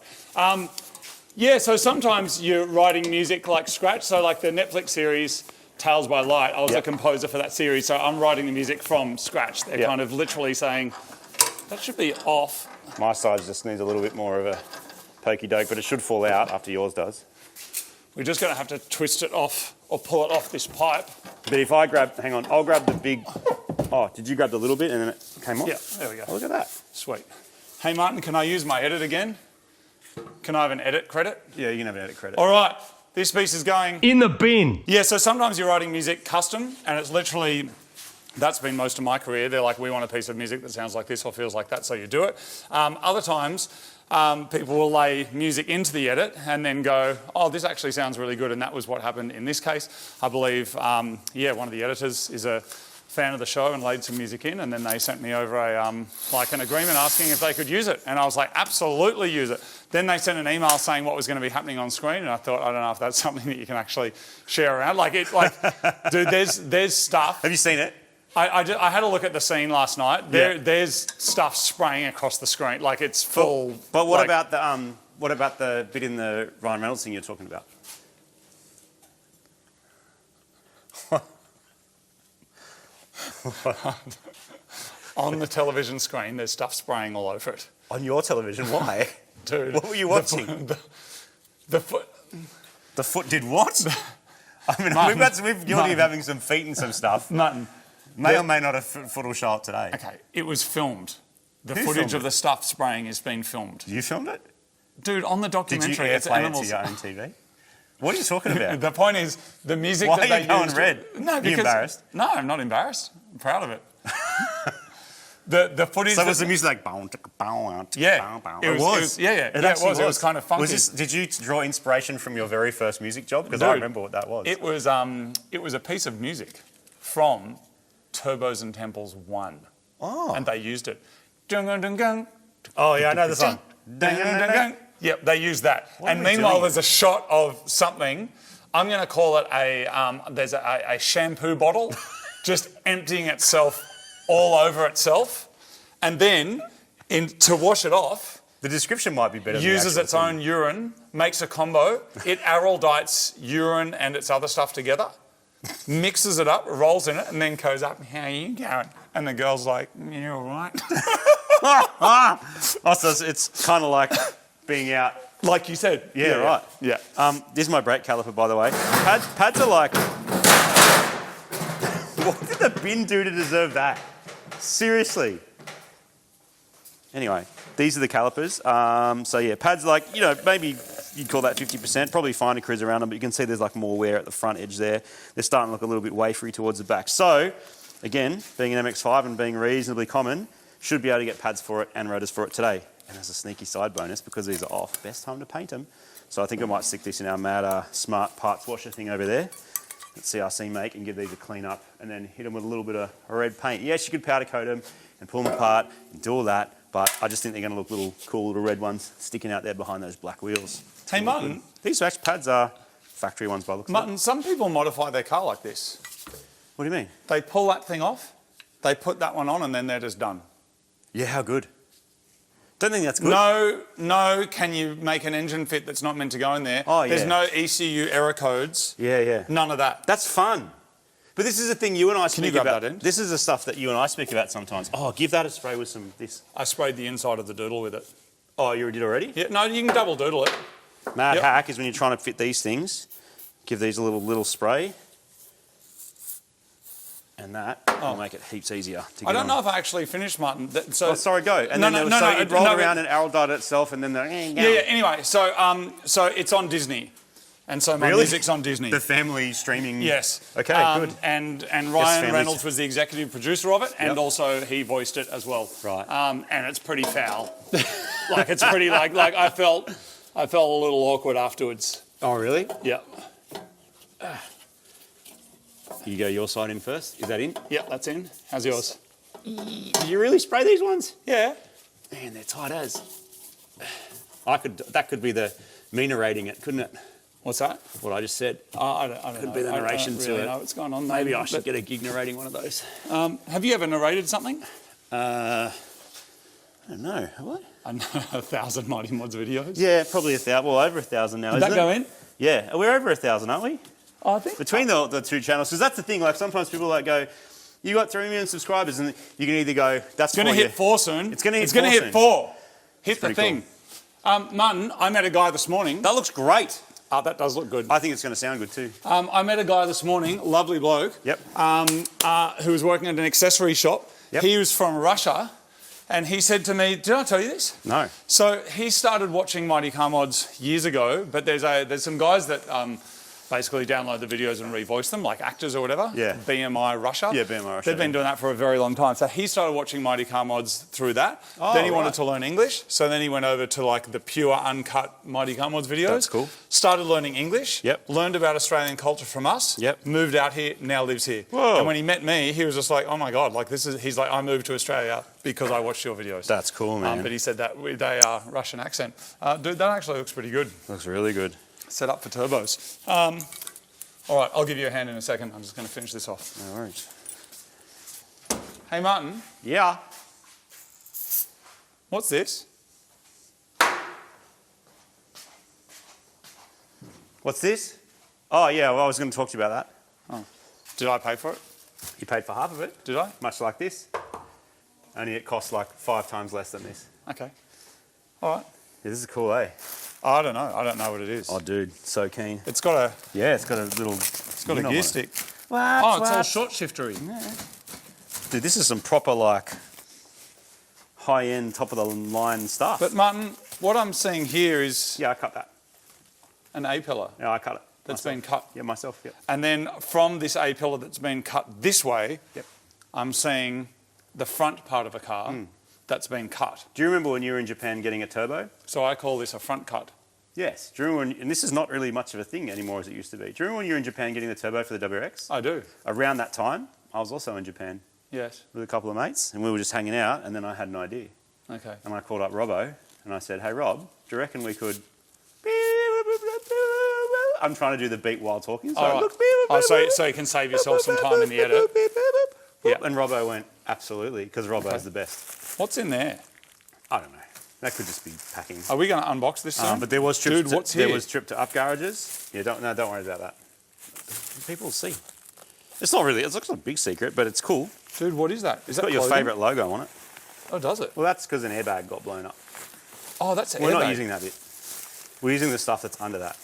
Yeah, so sometimes you're writing music like scratch. So like the Netflix series Tales by Light, I was the composer for that series, so I'm writing the music from scratch. They're kind of literally saying, that should be off.
My side just needs a little bit more of a pokey doke, but it should fall out after yours does.
We're just going to have to twist it off or pull it off this pipe.
But if I hang on, I'll grab the big... Oh, did you grab the little bit and then it came off?
Yeah, there we go.
Oh, look at that.
Sweet. Hey, Martin, can I use my edit again? Can I have an edit credit?
Yeah, you can have an edit credit.
All right, this piece is going...
in the bin.
Yeah, so sometimes you're writing music custom, and it's literally That's been most of my career. They're like, we want a piece of music that sounds like this or feels like that, so you do it. Other times, people will lay music into the edit and then go, oh, this actually sounds really good, and that was what happened in this case. I believe, one of the editors is a fan of the show and laid some music in, and then they sent me over an agreement asking if they could use it, and I was like, absolutely use it. Then they sent an email saying what was going to be happening on screen, and I thought, I don't know if that's something that you can actually share around. Dude, there's stuff.
Have you seen it?
I had a look at the scene last night. There's stuff spraying across the screen, like it's full.
But what about the bit in the Ryan Reynolds thing you're talking about?
On the television screen, there's stuff spraying all over it.
On your television? Why?
Dude.
What were you watching?
The foot.
The foot did what? I mean, we've guilty of having some feet and some stuff.
Mutton.
May or may not a foot will show up today.
Okay, it was filmed. The
Who
footage
filmed
of the stuff spraying is being filmed.
You filmed it?
Dude, on the documentary,
Did you
it's
play
animals.
it to your own TV? What are you talking about?
The point is, the music
Why
that
are
they
you going
used...
red?
No,
Are
because...
you embarrassed?
No, I'm not embarrassed. I'm proud of it. The footage...
So was the music like...
Yeah.
It was.
It was kind of funky.
Did you draw inspiration from your very first music job? Because I remember what that was.
It was a piece of music from Turbos and Temples 1.
Oh.
And they used it. Dung-dung-dung-dung.
Oh, yeah, I know the song.
Dung-dung-dung-dung. Yep, they used that.
What
and
are we
meanwhile,
doing?
there's a shot of something. I'm going to call it there's a shampoo bottle just emptying itself all over itself. And then, to wash it off,
The description might be better than the
uses
actual
its
thing.
own urine, makes a combo. It aeroldites urine and its other stuff together, mixes it up, rolls in it, and then goes up, how are you going? And the girl's like, yeah, all right.
Oh, so it's kind of like being out.
Like you said.
Yeah, right.
Yeah.
This is my brake caliper, by the way. Pads are like... What did the bin do to deserve that? Seriously. Anyway, these are the calipers. So yeah, pads like, maybe you'd call that 50%, probably fine to cruise around them, but you can see there's like more wear at the front edge there. They're starting to look a little bit wafery towards the back. So, again, being an MX5 and being reasonably common, should be able to get pads for it and rotors for it today. And as a sneaky side bonus, because these are off, best time to paint them. So I think I might stick this in our mad smart parts washer thing over there that CRC make and give these a clean up and then hit them with a little bit of red paint. Yes, you could powder coat them and pull them apart and do all that, but I just think they're going to look little cool little red ones sticking out there behind those black wheels.
Hey, Martin.
These actually pads are factory ones by the looks of it.
Martin, some people modify their car like this.
What do you mean?
They pull that thing off, they put that one on, and then they're just done.
Yeah, how good? Don't think that's good.
No, can you make an engine fit that's not meant to go in there?
Oh, yeah.
There's no ECU error codes.
Yeah.
None of that.
That's fun. But this is the thing you and I speak
grab
about.
that in?
This is the stuff that you and I speak about sometimes. Oh, give that a spray with some this.
I sprayed the inside of the doodle with it.
Oh, you did already?
Yeah, no, you can double doodle it.
Mad
Yep.
hack is when you're trying to fit these things, give these a little spray. And that will make it heaps easier to get
I don't
on.
know if I actually finished, Martin.
Oh, sorry, go. And then it rolled around and arrow-darted itself and then
Yeah, anyway, so it's on Disney. And so my
Really?
music's on Disney.
The family streaming.
Yes.
Okay, good.
And Ryan
families.
Reynolds was the executive producer of it, and also he voiced it as well.
Right.
And it's pretty foul. Like it's pretty like I felt a little awkward afterwards.
Oh, really?
Yeah.
You go your side in first. Is that in?
Yeah, that's in. How's yours?
Did you really spray these ones?
Yeah.
Man, they're tight as. That could be the me narrating it, couldn't it?
What's that?
What I just said.
I don't know.
Could be the narration
I don't
to
really
it.
know what's going on.
Maybe I should get a gig narrating one of those.
Have you ever narrated something?
I don't know. Have I?
I know 1,000 Mighty Mods videos.
Yeah, probably 1,000. Well, over 1,000 now,
Did
isn't
that
it?
go in?
Yeah, we're over 1,000, aren't we?
Oh, I think.
Between the two channels, because that's the thing. Like sometimes people go, "You got 3 million subscribers," and you can either go, "That's
It's going to hit 4 soon.
It's going to hit 4
hit
soon.
4. Hit the
pretty
thing. Martin, I met a guy this morning.
That looks great.
That does look good.
I think it's going to sound good too.
I met a guy this morning, lovely bloke.
Yep.
Who was working at an accessory shop.
Yep.
He was from Russia, and he said to me, "Did I tell you this?"
No.
So he started watching Mighty Car Mods years ago, but there's some guys that basically download the videos and revoice them, like actors or whatever.
Yeah.
BMI Russia.
Yeah, BMI Russia.
They've been doing that for a very long time. So he started watching Mighty Car Mods through that.
Oh,
then he wanted to learn English. So then he went over to like the pure uncut Mighty Car Mods videos.
That's cool.
Started learning English.
Yep.
Learned about Australian culture from us.
Yep.
Moved out here, now lives here.
Whoa.
And when he met me, he was just like, oh my God, like he's like, I moved to Australia because I watched your videos.
That's cool, man.
But he said that they are Russian accent. Dude, that actually looks pretty good.
Looks really good.
Set up for turbos. All right, I'll give you a hand in a second. I'm just going to finish this off.
No worries.
Hey, Martin,
Yeah.
what's this?
What's this? Oh, yeah, well, I was going to talk to you about that.
Oh. Did I pay for it?
You paid for half of it.
Did I?
Much like this. Only it costs like 5 times less than this.
Okay. All right.
Yeah, this is cool, eh?
I don't know. I don't know what it is.
Oh, dude, so keen.
It's got a
Yeah, it's got a little...
it's got a gear stick.
What?
Oh, it's all short shiftery.
Dude, this is some proper, like, high-end, top-of-the-line stuff.
But Martin, what I'm seeing here is
yeah, I cut that.
an A-pillar
Yeah, I cut it.
that's
myself.
been cut.
Yeah, myself, yeah.
And then from this A-pillar that's been cut this way,
Yep.
I'm seeing the front part of a car that's been cut.
Do you remember when you were in Japan getting a turbo?
So I call this a front cut.
Yes. Do you remember when, and this is not really much of a thing anymore as it used to be. Do you remember when you were in Japan getting the turbo for the WRX?
I do.
Around that time, I was also in Japan
Yes.
with a couple of mates, and we were just hanging out, and then I had an idea.
Okay.
And I called up Robbo, and I said, hey, Rob, do you reckon we could... I'm trying to do the beat while talking. So,
All right. So you can save yourself some time in the edit. Yeah.
And Robbo went, absolutely, because Robbo is the best.
What's in there?
I don't know. That could just be packing.
Are we going to unbox this soon?
But there was trips.
Dude, what's here?
There was trip to up garages. Yeah, don't worry about that. People will see. It's not really. It's not a big secret, but it's cool.
Dude, what is that? Is
It's
that
got your
clothing?
favourite logo on it.
Oh, does it?
Well, that's because an airbag got blown up.
Oh, that's an
We're not
airbag.
using that bit. We're using the stuff that's under that.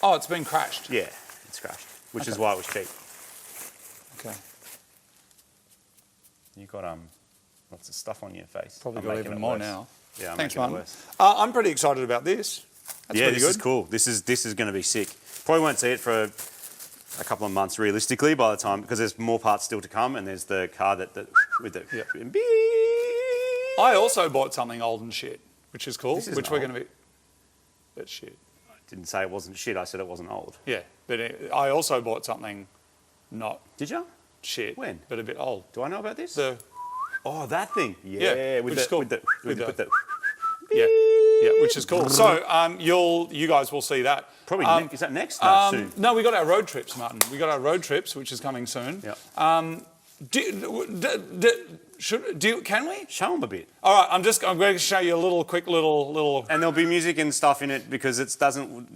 Oh, it's been crashed.
Yeah, it's crashed, which is
Okay.
why it was cheap.
Okay.
You got lots of stuff on your face.
Probably
I'm
got
making
even
it
more
worse.
now.
Yeah, I'm
Thanks,
making it
Martin.
worse.
I'm pretty excited about this. That's
Yeah,
pretty
this
good.
is cool. This is going to be sick. Probably won't see it for a couple of months realistically by the time, because there's more parts still to come, and there's the car that with the
I also bought something old and shit, which is cool,
This isn't
which we're
old.
going to be... That's shit.
I didn't say it wasn't shit. I said it wasn't old.
Yeah, but I also bought something not
Did you?
shit,
When?
but a bit old.
Do I know about this?
Oh,
that thing. Yeah,
which is cool.
with the
yeah, which is cool. So you guys will see that.
probably is that next? No, soon.
No, we got our road trips, Martin. We got our road trips, which is coming soon.
Yeah.
Can we?
Show them a bit.
All right, I'm going to show you a quick little.
And there'll be music and stuff in it because it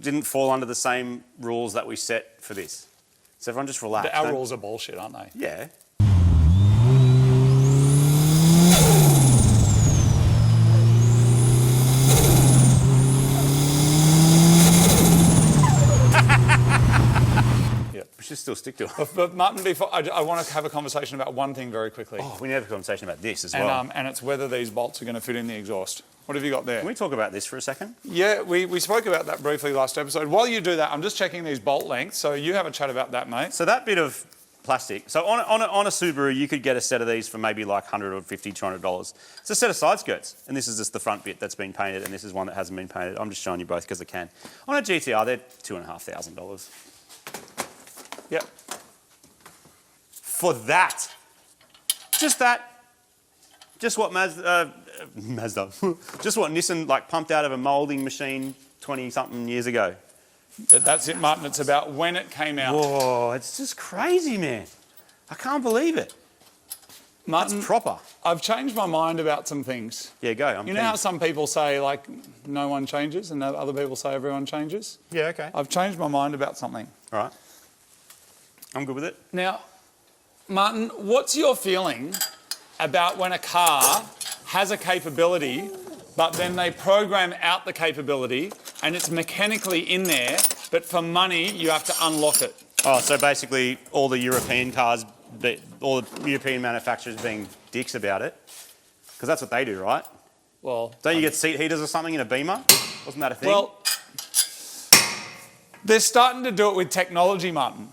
didn't fall under the same rules that we set for this. So everyone just relax.
Our rules are bullshit, aren't they?
Yeah. We should still stick to it.
But Martin, before I want to have a conversation about one thing very quickly.
Oh, we need to have a conversation about this as well.
And it's whether these bolts are going to fit in the exhaust. What have you got there?
Can we talk about this for a second?
Yeah, we spoke about that briefly last episode. While you do that, I'm just checking these bolt lengths. So you have a chat about that, mate.
So that bit of plastic. So on a Subaru, you could get a set of these for maybe like $100 or $50, $200. It's a set of side skirts, and this is just the front bit that's been painted, and this is one that hasn't been painted. I'm just showing you both because I can. On a GTR, they're $2,500.
Yep.
For that, just what Mazda, just what Nissan like pumped out of a moulding machine 20-something years ago.
But that's it, Martin. It's about when it came out.
Whoa, it's just crazy, man. I can't believe it.
Martin,
That's proper.
I've changed my mind about some things.
Yeah, go.
You know how some people say, like, no one changes, and other people say everyone changes?
Yeah, okay.
I've changed my mind about something.
All right. I'm good with it.
Now, Martin, what's your feeling about when a car has a capability, but then they program out the capability and it's mechanically in there, but for money you have to unlock it?
Oh, so basically all the European cars, all the European manufacturers being dicks about it, because that's what they do, right?
Well,
Don't you get seat heaters or something in a Beamer? Wasn't that a thing?
Well, They're starting to do it with technology, Martin.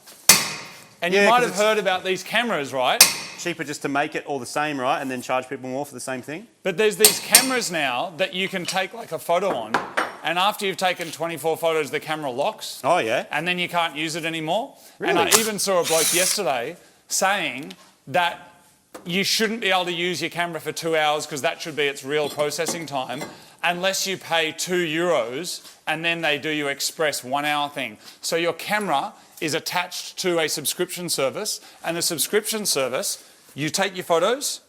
And you might have heard about these cameras, right?
Cheaper just to make it all the same, right? And then charge people more for the same thing?
But there's these cameras now that you can take like a photo on, and after you've taken 24 photos, the camera locks.
Oh, yeah?
And then you can't use it anymore.
Really?
And I even saw a bloke yesterday saying that you shouldn't be able to use your camera for 2 hours because that should be its real processing time, unless you pay €2 and then they do your express 1 hour thing. So your camera is attached to a subscription service, and the subscription service, you take your photos,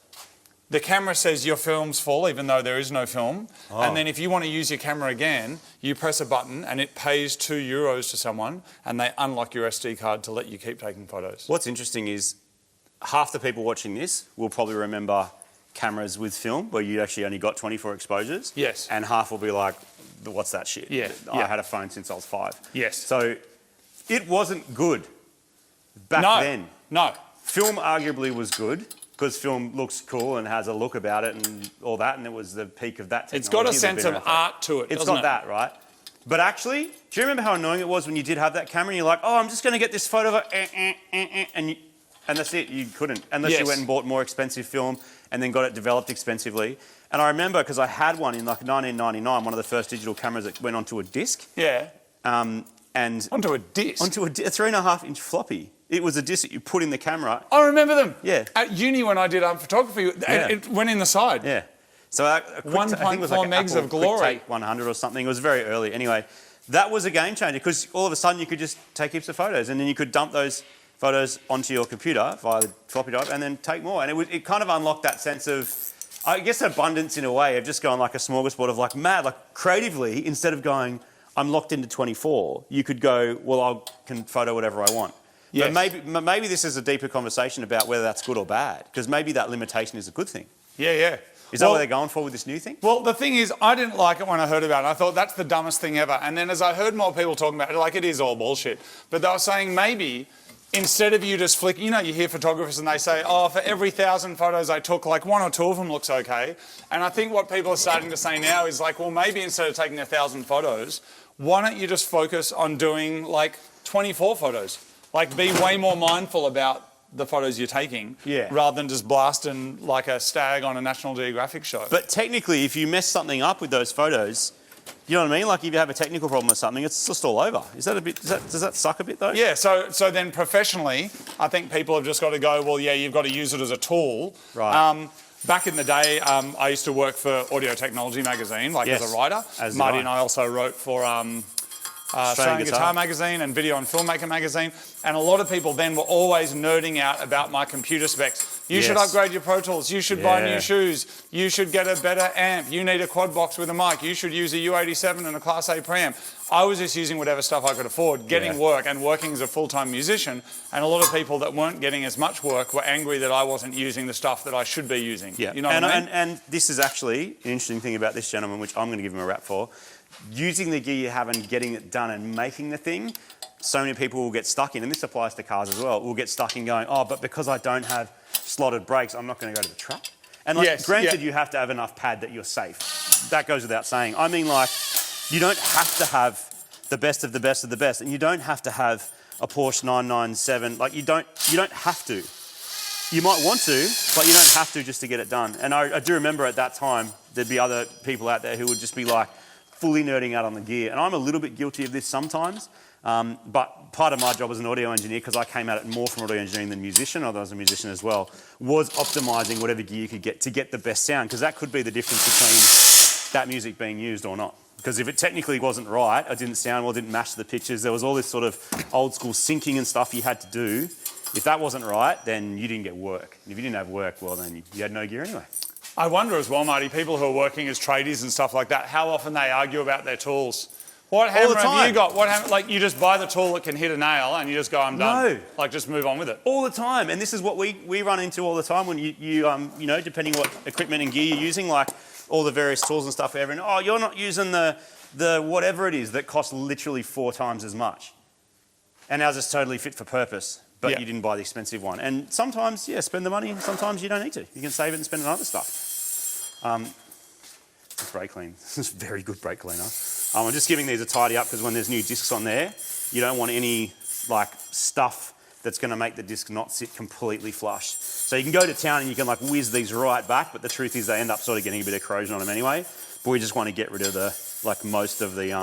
the camera says your film's full even though there is no film, and then if you want to use your camera again, you press a button and it pays €2 to someone and they unlock your SD card to let you keep taking photos.
What's interesting is half the people watching this will probably remember cameras with film where you actually only got 24 exposures.
Yes.
And half will be like, what's that shit?
Yeah.
I had a phone since I was 5.
Yes.
So it wasn't good back then.
No.
Film arguably was good because film looks cool and has a look about it and all that, and it was the peak of that technology.
It's got a sense of art to it,
It's got that, right? But actually, do you remember how annoying it was when you did have that camera and you're like, oh, I'm just going to get this photo of it, and that's it. You couldn't, unless you went and bought more expensive film and then got it developed expensively. And I remember, because I had one in like 1999, one of the first digital cameras that went onto a disc.
Yeah.
And
Onto a disc?
Onto a 3.5-inch floppy. It was a disc that you put in the camera.
I remember them.
Yeah.
At uni when I did photography, it went in the side.
Yeah. So a
1.4 megs of glory.
Take 100 or something. It was very early. Anyway, that was a game changer because all of a sudden you could just take heaps of photos and then you could dump those photos onto your computer via the floppy drive and then take more. And it kind of unlocked that sense of, I guess, abundance in a way of just going like a smorgasbord of like mad, like creatively, instead of going, I'm locked into 24, you could go, well, I can photo whatever I want. Yes. But maybe this is a deeper conversation about whether that's good or bad, because maybe that limitation is a good thing.
Yeah, yeah.
Is that what they're going for with this new thing?
Well, the thing is, I didn't like it when I heard about it. I thought that's the dumbest thing ever. And then as I heard more people talking about it, like, it is all bullshit. But they were saying maybe instead of you just flick, you know, you hear photographers and they say, oh, for every 1,000 photos I took, like 1 or 2 of them looks okay. And I think what people are starting to say now is like, well, maybe instead of taking 1,000 photos, why don't you just focus on doing like 24 photos? Like, be way more mindful about the photos you're taking, rather than just blasting like a stag on a National Geographic show.
But technically, if you mess something up with those photos, you know what I mean? Like, if you have a technical problem or something, it's just all over. Is that a bit? Does that suck a bit though?
Yeah. So then professionally, I think people have just got to go, well, yeah, you've got to use it as a tool.
Right.
Back in the day, I used to work for Audio Technology magazine, like as a writer. Marty and I also wrote for Australian Guitar magazine and Video and Filmmaker magazine, and a lot of people then were always nerding out about my computer specs. You should upgrade your Pro Tools, you should buy new shoes, you should get a better amp, you need a quad box with a mic, you should use a U87 and a Class A preamp. I was just using whatever stuff I could afford, getting work and working as a full-time musician, and a lot of people that weren't getting as much work were angry that I wasn't using the stuff that I should be using.
Yeah.
You know what I mean?
And this is actually an interesting thing about this gentleman, which I'm going to give him a rap for. Using the gear you have and getting it done and making the thing, so many people will get stuck in, and this applies to cars as well, will get stuck in going, oh, but because I don't have slotted brakes, I'm not going to go to the track. And like, granted, you have to have enough pad that you're safe. That goes without saying. I mean, like, you don't have to have the best of the best of the best, and you don't have to have a Porsche 997. Like, you don't have to. You might want to, but you don't have to just to get it done. And I do remember at that time, there'd be other people out there who would just be like, fully nerding out on the gear. And I'm a little bit guilty of this sometimes, but part of my job as an audio engineer, because I came at it more from audio engineering than musician, although I was a musician as well, was optimising whatever gear you could get to get the best sound, because that could be the difference between that music being used or not. Because if it technically wasn't right, it didn't sound well, didn't match the pitches, there was all this sort of old school syncing and stuff you had to do. If that wasn't right, then you didn't get work. And if you didn't have work, well, then you had no gear anyway.
I wonder as well, Marty, people who are working as tradies and stuff like that, how often they argue about their tools. What hammer have you got? What hammer, like, you just buy the tool that can hit a nail and you just go, I'm done. No. Like, just move on with it.
All the time. And this is what we run into all the time when you know, depending what equipment and gear you're using, like all the various tools and stuff, oh, you're not using the whatever it is that costs literally 4 times as much. And ours is totally fit for purpose, but you didn't buy the expensive one. And sometimes, spend the money, and sometimes you don't need to. You can save it and spend it on other stuff. It's brake clean. This is very good brake cleaner. I'm just giving these a tidy up because when there's new discs on there, You don't want any like stuff that's going to make the disc not sit completely flush. So you can go to town and you can like whiz these right back, but the truth is they end up sort of getting a bit of corrosion on them anyway. But we just want to get rid of the, like most of the,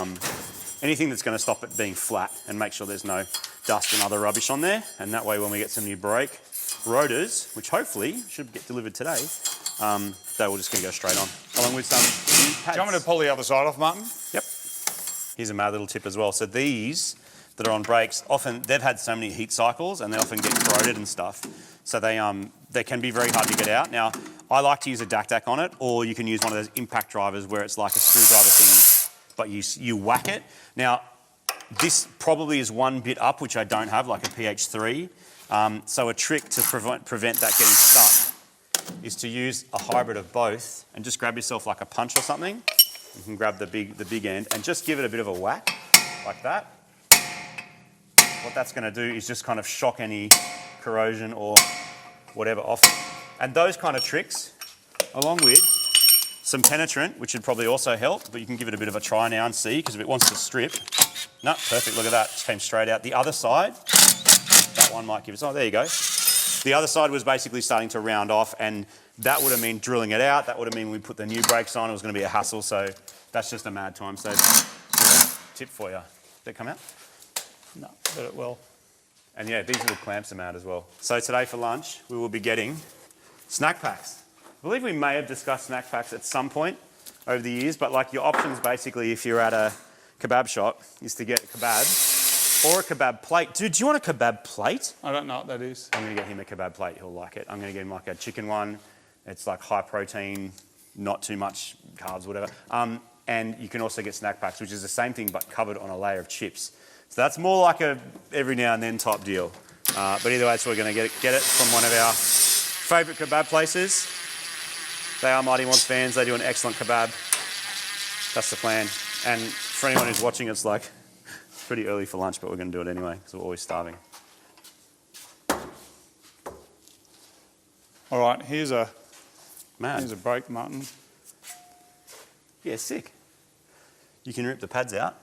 anything that's going to stop it being flat and make sure there's no dust and other rubbish on there. And that way when we get some new brake rotors, which hopefully should get delivered today, they will just going to go straight on, along with some new pads.
Do you want me to pull the other side off, Martin?
Yep. Here's a mad little tip as well. So these that are on brakes, often they've had so many heat cycles and they often get corroded and stuff. So they can be very hard to get out. Now, I like to use a DAC on it, or you can use one of those impact drivers where it's like a screwdriver thing, but you whack it. Now, this probably is one bit up, which I don't have, like a PH3. So a trick to prevent that getting stuck is to use a hybrid of both and just grab yourself like a punch or something. You can grab the big end and just give it a bit of a whack, like that. What that's going to do is just kind of shock any corrosion or whatever off. And those kind of tricks, along with some penetrant, which would probably also help, but you can give it a bit of a try now and see, because if it wants to strip, no, perfect, look at that, just came straight out. The other side, that one might give us, oh, there you go. The other side was basically starting to round off, and that would have meant drilling it out. That would have meant we put the new brakes on, it was going to be a hassle, so that's just a mad time saver. Tip for you. Did it come out?
No, but it will.
And yeah, these little clamps are mad as well. So today for lunch, we will be getting snack packs. I believe we may have discussed snack packs at some point over the years, but like your options basically if you're at a kebab shop is to get a kebab or a kebab plate. Dude, do you want a kebab plate?
I don't know what that is.
I'm going to get him a kebab plate, he'll like it. I'm going to get him like a chicken one. It's like high protein, not too much carbs, whatever. And you can also get snack packs, which is the same thing but covered on a layer of chips. So that's more like a every now and then type deal. But either way, so we're going to get it from one of our favourite kebab places. They are Marty Wants fans. They do an excellent kebab. That's the plan. And for anyone who's watching, it's like it's pretty early for lunch, but we're going to do it anyway because we're always starving.
All right, here's a brake, Martin.
Yeah, sick. You can rip the pads out.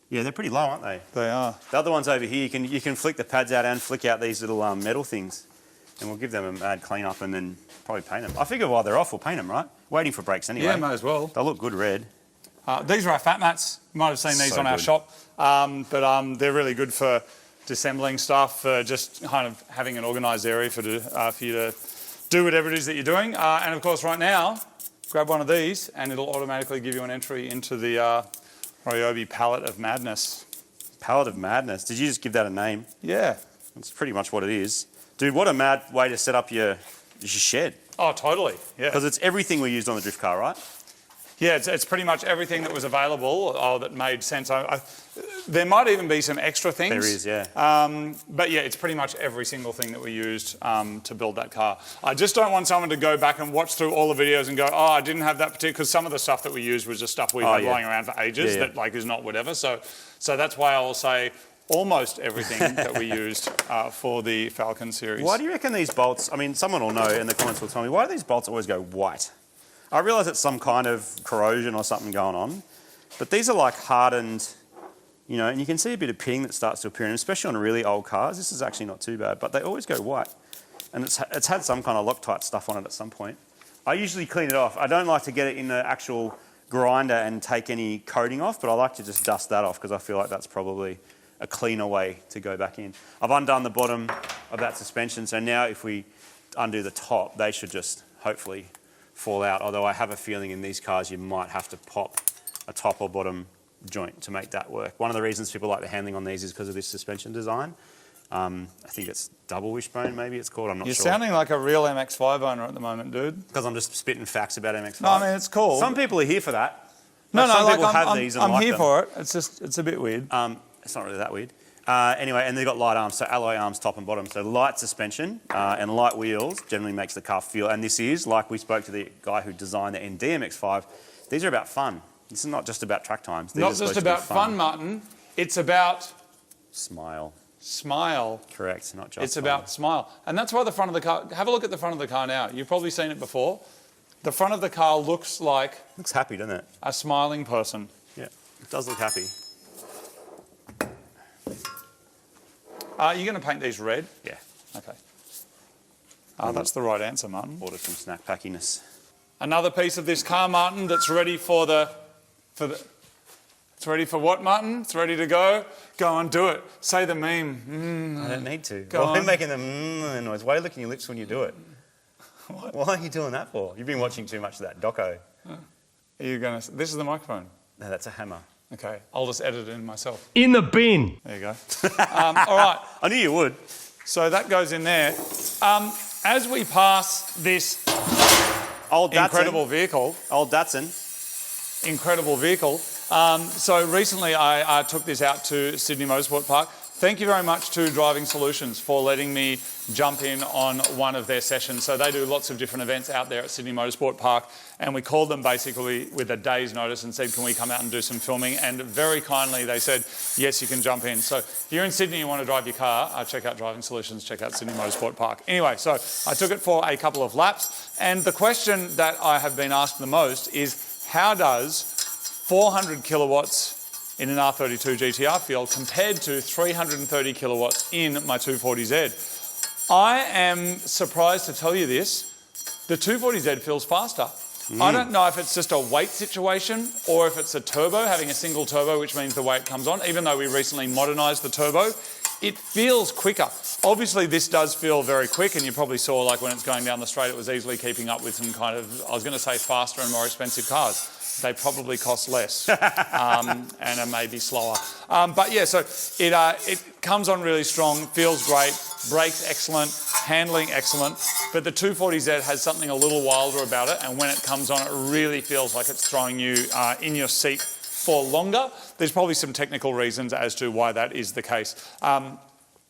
Yeah, they're pretty low, aren't they?
They are.
The other ones over here, you can flick the pads out and flick out these little metal things. And we'll give them a mad clean up and then probably paint them. I figure while they're off, we'll paint them, right? Waiting for brakes anyway.
Yeah, may as well.
They'll look good red.
These are our fat mats. You might have seen these on our shop. But they're really good for disassembling stuff, for just kind of having an organised area for you to do whatever it is that you're doing. And of course, right now, grab one of these and it'll automatically give you an entry into the Ryobi Palette of Madness.
Palette of Madness. Did you just give that a name?
Yeah.
That's pretty much what it is. Dude, what a mad way to set up your shed.
Oh, totally. Yeah.
Because it's everything we used on the drift car, right?
Yeah, it's pretty much everything that was available that made sense. There might even be some extra things.
There is, yeah.
But yeah, it's pretty much every single thing that we used to build that car. I just don't want someone to go back and watch through all the videos and go, oh, I didn't have that particular, because some of the stuff that we used was just stuff we've had lying around for ages that like is not whatever. So that's why I will say almost everything that we used for the Falcon series.
Why do you reckon these bolts, I mean, someone will know in the comments will tell me, why do these bolts always go white? I realise it's some kind of corrosion or something going on, but these are like hardened, you know, and you can see a bit of pitting that starts to appear, and especially on really old cars. This is actually not too bad, but they always go white. And it's had some kind of Loctite stuff on it at some point. I usually clean it off. I don't like to get it in the actual grinder and take any coating off, but I like to just dust that off because I feel like that's probably a cleaner way to go back in. I've undone the bottom of that suspension, so now if we undo the top, they should just hopefully fall out, although I have a feeling in these cars you might have to pop a top or bottom joint to make that work. One of the reasons people like the handling on these is because of this suspension design. I think it's double wishbone, maybe it's called, I'm not sure.
You're sounding like a real MX5 owner at the moment, dude.
Because I'm just spitting facts about MX5.
No, I mean, it's cool.
Some people are here for that.
No,
some
like
people have these and
I'm
like
here
them.
for it. It's just, it's a bit weird.
It's not really that weird. Anyway, and they've got light arms, so alloy arms top and bottom. So light suspension and light wheels generally makes the car feel, and this is, like we spoke to the guy who designed the ND MX5, these are about fun. This is not just about track times. These
not just about fun, Martin. It's about...
Smile.
Smile.
Correct, not just
It's about smile. And that's why the front of the car... Have a look at the front of the car now. You've probably seen it before. The front of the car looks like...
Looks happy, doesn't it?
A smiling person.
Yeah, it does look happy.
Are you going to paint these red?
Yeah.
Okay. That's the right answer, Martin.
Order some snack packiness.
Another piece of this car, Martin, that's ready for it's ready for what, Martin? It's ready to go? Go on, do it. Say the meme.
I don't need to.
Go
Why are you
on.
making the noise? Why are you licking your lips when you do it?
What?
Why are you doing that for? You've been watching too much of that doco.
Are you going to... This is the microphone.
No, that's a hammer.
Okay, I'll just edit it in myself.
In the bin.
There you go. All right.
I knew you would.
So that goes in there. As we pass this
Old Datsun.
incredible vehicle...
Old Datsun.
Incredible vehicle. So recently I took this out to Sydney Motorsport Park. Thank you very much to Driving Solutions for letting me jump in on one of their sessions. So they do lots of different events out there at Sydney Motorsport Park, and we called them basically with a day's notice and said, can we come out and do some filming? And very kindly they said, yes, you can jump in. So if you're in Sydney and you want to drive your car, check out Driving Solutions, check out Sydney Motorsport Park. Anyway, so I took it for a couple of laps, and the question that I have been asked the most is, how does 400 kilowatts in an R32 GTR field compared to 330 kilowatts in my 240Z. I am surprised to tell you this, the 240Z feels faster. I don't know if it's just a weight situation or if it's a turbo, having a single turbo, which means the way it comes on, even though we recently modernised the turbo, it feels quicker. Obviously this does feel very quick, and you probably saw like when it's going down the straight, it was easily keeping up with some kind of, I was going to say faster and more expensive cars. They probably cost less and are maybe slower. But yeah, so it comes on really strong, feels great, brakes excellent, handling excellent, but the 240Z has something a little wilder about it, and when it comes on, it really feels like it's throwing you in your seat for longer. There's probably some technical reasons as to why that is the case.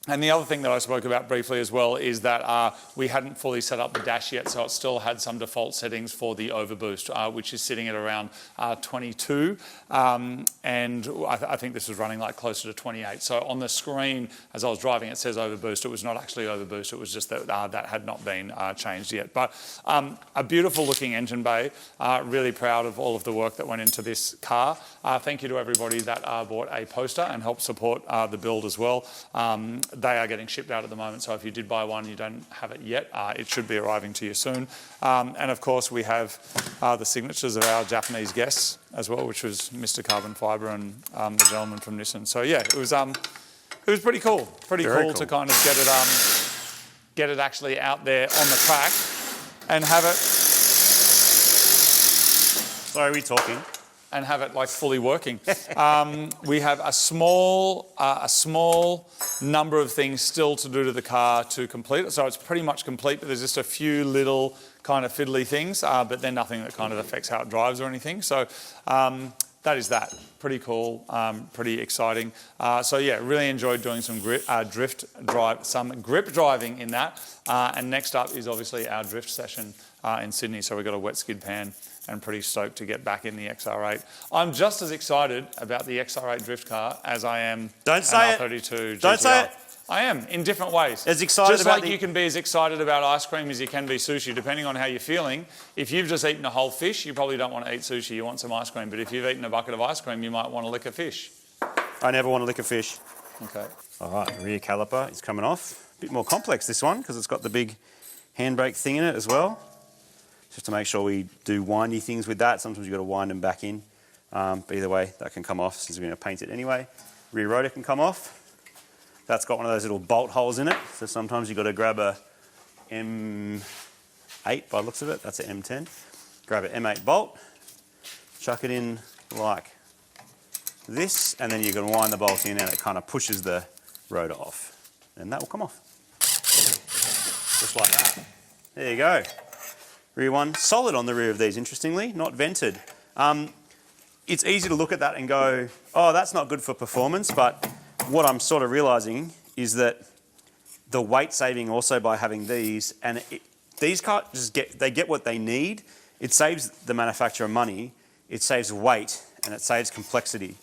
And the other thing that I spoke about briefly as well is that we hadn't fully set up the dash yet, so it still had some default settings for the overboost, which is sitting at around 22, and I think this was running like closer to 28. So on the screen, as I was driving, it says overboost. It was not actually overboost. It was just that that had not been changed yet. But a beautiful looking engine bay. Really proud of all of the work that went into this car. Thank you to everybody that bought a poster and helped support the build as well. They are getting shipped out at the moment, so if you did buy one and you don't have it yet, it should be arriving to you soon. And of course we have the signatures of our Japanese guests as well, which was Mr. Carbon Fibre and the gentleman from Nissan. So yeah, it was pretty cool. Pretty cool to kind of get it actually out there on the track and have it.
Sorry, are we talking?
And have it like fully working. We have a small number of things still to do to the car to complete it. So it's pretty much complete, but there's just a few little kind of fiddly things, but they're nothing that kind of affects how it drives or anything. So that is that. Pretty cool, pretty exciting. So yeah, really enjoyed doing some grip driving in that. And next up is obviously our drift session in Sydney. So we've got a wet skid pan and pretty stoked to get back in the XR8. I'm just as excited about the XR8 drift car as I am
Don't say
an R32 GTR.
Don't say it.
I am, in different ways.
As excited
just
about
like you can be as excited about ice cream as you can be sushi, depending on how you're feeling. If you've just eaten a whole fish, you probably don't want to eat sushi, you want some ice cream. But if you've eaten a bucket of ice cream, you might want to lick a fish.
I never want to lick a fish.
Okay.
All right, rear caliper is coming off. A bit more complex, this one, because it's got the big handbrake thing in it as well. Just to make sure we do windy things with that. Sometimes you've got to wind them back in. But either way, that can come off since we're going to paint it anyway. Rear rotor can come off. That's got one of those little bolt holes in it. So sometimes you've got to grab a M8 by the looks of it. That's an M10. Grab an M8 bolt, chuck it in like this, and then you can wind the bolt in and it kind of pushes the rotor off. And that will come off. Just like that. There you go. Rear one, solid on the rear of these, interestingly, not vented. It's easy to look at that and go, oh, that's not good for performance, but what I'm sort of realising is that the weight saving also by having these, and these cars just get what they need. It saves the manufacturer money, it saves weight, and it saves complexity.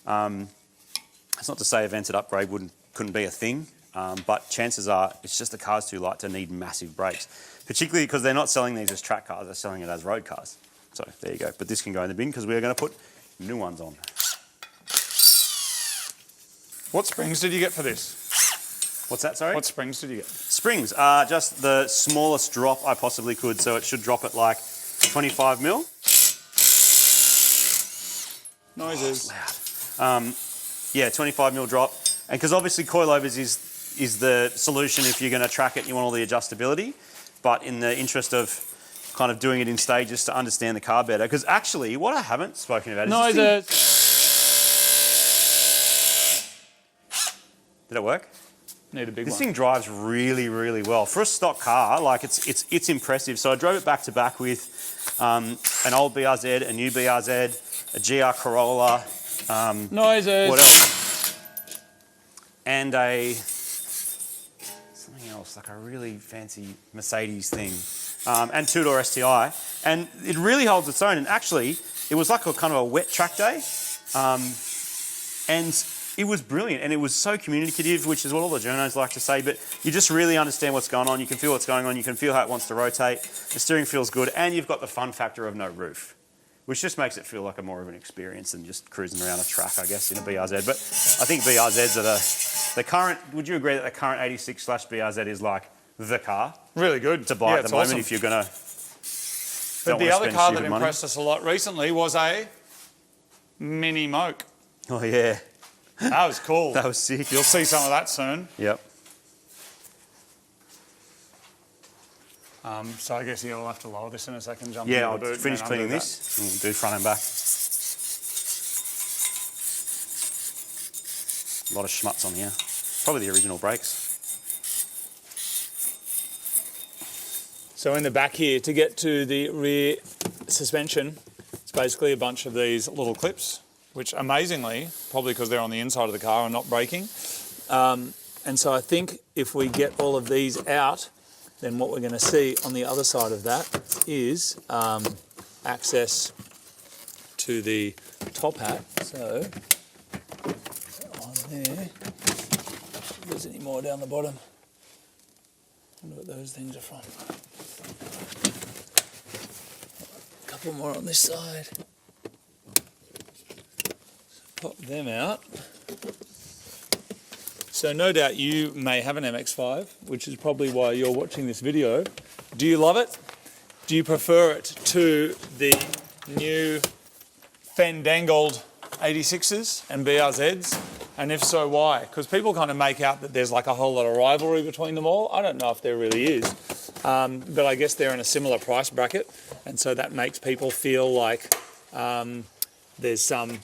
It's not to say a vented upgrade couldn't be a thing, but chances are it's just the car's too light to need massive brakes. Particularly because they're not selling these as track cars, they're selling it as road cars. So there you go. But this can go in the bin because we're going to put new ones on.
What springs did you get for this?
What's that, sorry?
What springs did you get?
Springs, just the smallest drop I possibly could, so it should drop at like 25 mil.
Noises.
Loud. Yeah, 25 mil drop. And because obviously coilovers is the solution if you're going to track it and you want all the adjustability. But in the interest of kind of doing it in stages to understand the car better. Because actually, what I haven't spoken about is
Noises.
Did it work?
Need a big
This
one.
thing drives really, really well. For a stock car, like it's impressive. So I drove it back to back with an old BRZ, a new BRZ, a GR Corolla.
Noises.
What else? And something else, like a really fancy Mercedes thing. And two-door STI. And it really holds its own. And actually, it was like a kind of a wet track day. And it was brilliant. And it was so communicative, which is what all the journos like to say. But you just really understand what's going on. You can feel what's going on. You can feel how it wants to rotate. The steering feels good. And you've got the fun factor of no roof, which just makes it feel like more of an experience than just cruising around a track, I guess, in a BRZ. But I think BRZs are the current, would you agree that the current 86/BRZ is like the car?
Really good.
To buy at the moment
awesome.
if you're going to.
But the other car that impressed us a lot recently was a Mini Moke.
Oh, yeah.
That was cool.
That was sick.
You'll see some of that soon.
Yep.
So I guess you'll have to lower this in a second. Jump
Yeah,
into
I'll
the boot
finish
and
cleaning
undo
this. We'll do front and back. A lot of schmutz on here. Probably the original brakes.
So in the back here, to get to the rear suspension, it's basically a bunch of these little clips, which amazingly, probably because they're on the inside of the car and not braking. And so I think if we get all of these out, then what we're going to see on the other side of that is access to the top hat. So on there, if there's any more down the bottom. I wonder what those things are from. A couple more on this side. Pop them out. So no doubt you may have an MX5, which is probably why you're watching this video. Do you love it? Do you prefer it to the new fandangled 86s and BRZs? And if so, why? Because people kind of make out that there's like a whole lot of rivalry between them all. I don't know if there really is. But I guess they're in a similar price bracket. And so that makes people feel like there's some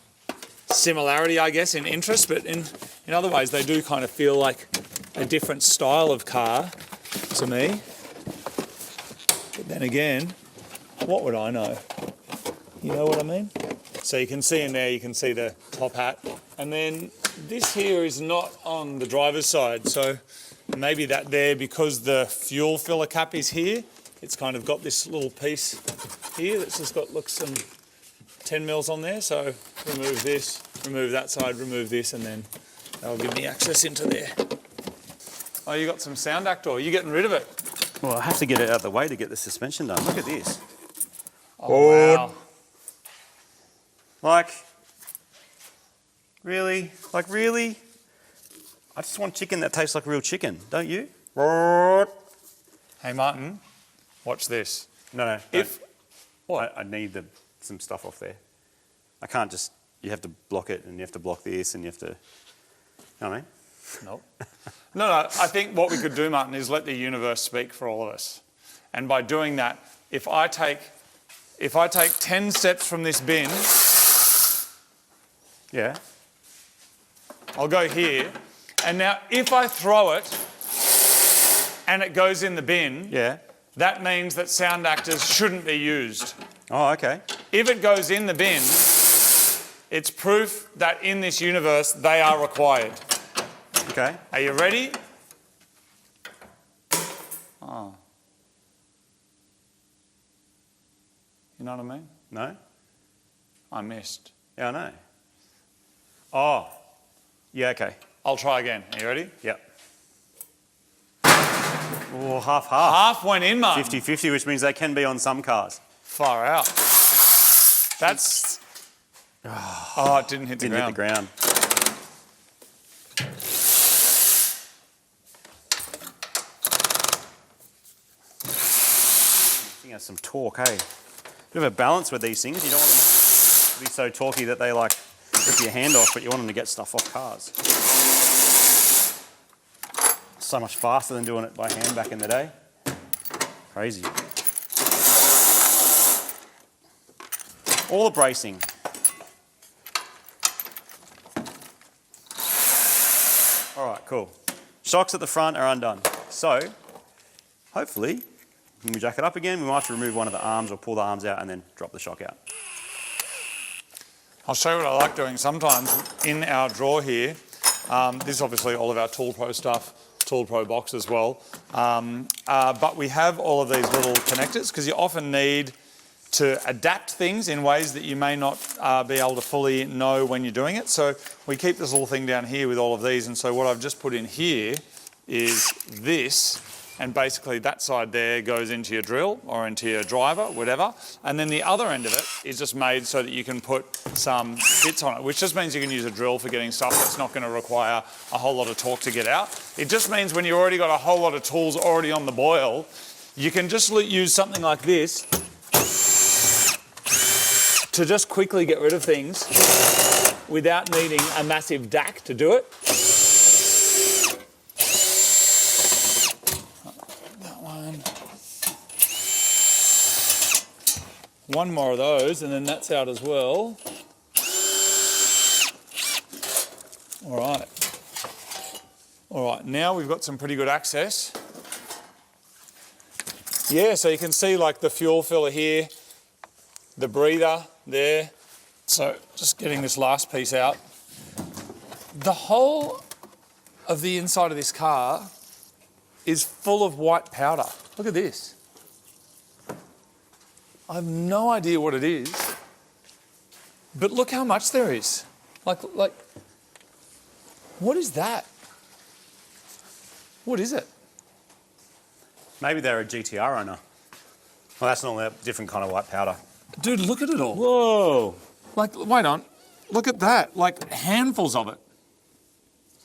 similarity, I guess, in interest, but in other ways they do kind of feel like a different style of car to me. But then again, what would I know? You know what I mean? So you can see in there, you can see the top hat. And then this here is not on the driver's side, so maybe that there, because the fuel filler cap is here, it's kind of got this little piece here that's just got some 10 mils on there, so remove this, remove that side, remove this, and then that'll give me access into there. Oh, you got some sound actor. You're getting rid of it.
Well, I have to get it out of the way to get the suspension done. Look at this.
Oh, wow.
Like, really? Like, really? I just want chicken that tastes like real chicken, don't you?
Hey, Martin, watch this.
No.
If what?
I need some stuff off there. I can't just, you have to block it and you have to block this and you have to, you know what I mean?
Nope. No, I think what we could do, Martin, is let the universe speak for all of us. And by doing that, if I take 10 steps from this bin,
yeah,
I'll go here, and now if I throw it and it goes in the bin,
yeah,
that means that sound actors shouldn't be used.
Oh, okay.
If it goes in the bin, it's proof that in this universe they are required.
Okay.
Are you ready? Oh. You know what I mean?
No?
I missed.
Yeah, I know. Oh. Yeah, okay.
I'll try again. Are you ready?
Yep. Oh, half.
Half went in, Martin.
50-50, which means they can be on some cars.
Far out. That's... Oh, it didn't hit the ground.
Didn't hit the ground. thing has some torque, hey? Bit of a balance with these things. You don't want them to be so torquey that they like rip your hand off, but you want them to get stuff off cars. So much faster than doing it by hand back in the day. Crazy. All the bracing. All right, cool. Shocks at the front are undone. So, hopefully, when we jack it up again, we might have to remove one of the arms or pull the arms out and then drop the shock out.
I'll show you what I like doing sometimes in our drawer here. This is obviously all of our Tool Pro stuff, Tool Pro box as well. But we have all of these little connectors because you often need to adapt things in ways that you may not be able to fully know when you're doing it. So we keep this little thing down here with all of these. And so what I've just put in here is this. And basically that side there goes into your drill or into your driver, whatever. And then the other end of it is just made so that you can put some bits on it, which just means you can use a drill for getting stuff that's not going to require a whole lot of torque to get out. It just means when you've already got a whole lot of tools already on the boil, you can just use something like this to just quickly get rid of things without needing a massive DAC to do it. That one. One more of those and then that's out as well. All right. All right, now we've got some pretty good access. Yeah, so you can see like the fuel filler here, the breather there. So just getting this last piece out. The whole of the inside of this car is full of white powder. Look at this. I have no idea what it is, but look how much there is. Like, what is that? What is it?
Maybe they're a GTR owner. Well, that's not a different kind of white powder.
Dude, look at it all.
Whoa.
Like, wait on. Look at that. Like, handfuls of it.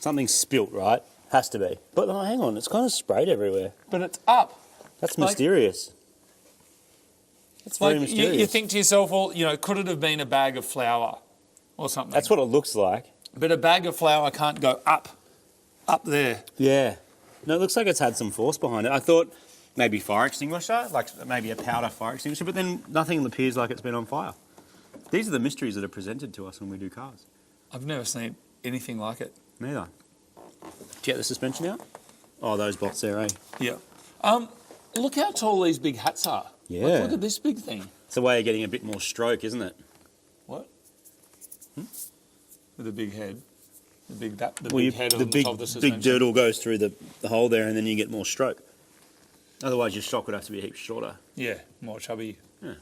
Something spilt, right? Has to be. But oh, hang on, it's kind of sprayed everywhere.
But it's up.
That's mysterious. That's very mysterious.
You think to yourself, well, you know, could it have been a bag of flour or something?
That's what it looks like.
But a bag of flour can't go up there.
Yeah. No, it looks like it's had some force behind it. I thought maybe fire extinguisher, like maybe a powder fire extinguisher, but then nothing appears like it's been on fire. These are the mysteries that are presented to us when we do cars.
I've never seen anything like it.
Neither. Did you get the suspension out? Oh, those bolts there, eh?
Yeah. Look how tall these big hats are.
Yeah.
Look at this big thing.
It's a way of getting a bit more stroke, isn't it?
What? With a big head. The big head on the top of the suspension.
Big dirtle goes through the hole there and then you get more stroke. Otherwise your shock would have to be a heap shorter.
Yeah, more chubby.
Yeah.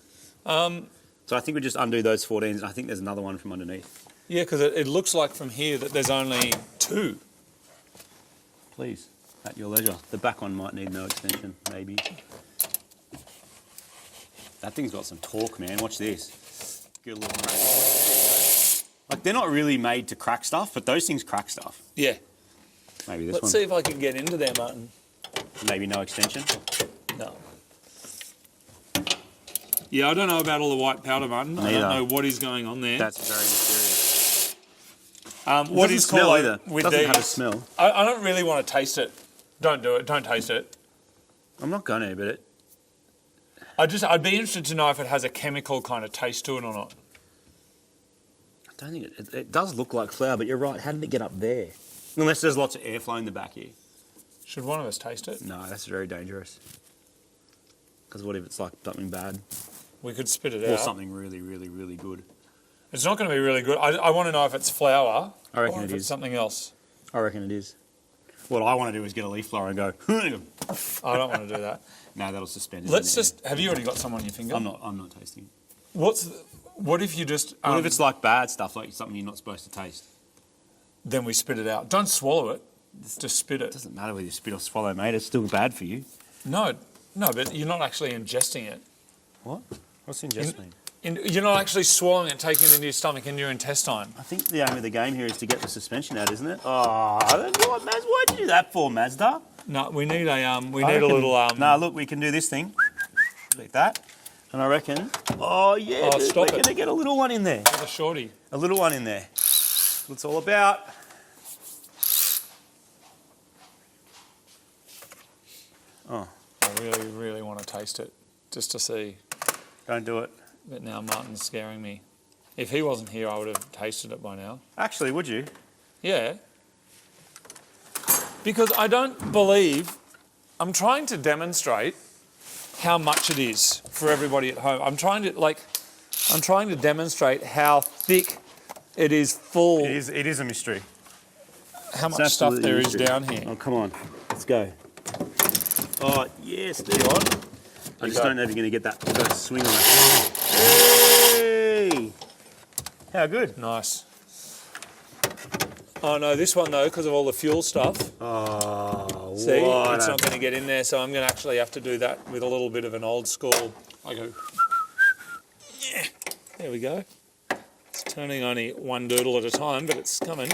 So I think we just undo those 14s and I think there's another one from underneath.
Yeah, because it looks like from here that there's only two.
Please, at your leisure. The back one might need no extension, maybe. That thing's got some torque, man. Watch this. Good little like, they're not really made to crack stuff, but those things crack stuff.
Yeah.
Maybe this one.
Let's see if I can get into there, Martin.
Maybe no extension?
No. Yeah, I don't know about all the white powder, Martin.
Neither.
I don't know what is going on there.
That's very mysterious.
What is
smell
cool
either.
with
doesn't
these,
have a smell.
I don't really want to taste it. Don't do it. Don't taste it.
I'm not going to, but it...
I'd be interested to know if it has a chemical kind of taste to it or not.
I don't think it does look like flour, but you're right. How did it get up there? Unless there's lots of airflow in the back here.
Should one of us taste it?
No, that's very dangerous. Because what if it's like something bad?
We could spit it out.
Or something really, really, really good.
It's not going to be really good. I want to know if it's flour
I reckon
or if
it
it's
is.
something else.
I reckon it is. What I want to do is get a leaf blower and go...
I don't want to do that.
No, that'll suspend it.
Let's just... Have you already got some on your finger?
I'm not tasting it.
What if you just...
What if it's like bad stuff, like something you're not supposed to taste?
Then we spit it out. Don't swallow it. Just spit it.
It doesn't matter whether you spit or swallow, mate. It's still bad for you.
No, but you're not actually ingesting it.
What? What's ingest mean?
You're not actually swallowing it, taking it into your stomach, into your intestine.
I think the aim of the game here is to get the suspension out, isn't it? Oh, why'd you do that for, Mazda?
No, we need a little...
No, look, we can do this thing. expect that. And I reckon, oh yeah,
Oh, stop
we're going to get a little one in there.
With a shorty.
A little one in there. That's what it's all about. Oh.
I really, really want to taste it, just to see.
Don't do it.
But now Martin's scaring me. If he wasn't here, I would have tasted it by now.
Actually, would you?
Yeah. Because I don't believe... I'm trying to demonstrate how much it is for everybody at home. I'm trying to demonstrate how thick it is full.
It is a mystery.
How much stuff there is down here.
Oh, come on. Let's go. Oh, yes, there you are. I just don't know if you're going to get that first swing on it. Hey! How good.
Nice. Oh no, this one though, because of all the fuel stuff.
Oh,
see, it's not going to get in there, so I'm going to actually have to do that with a little bit of an old school. I go, yeah, there we go. It's turning only one doodle at a time, but it's coming.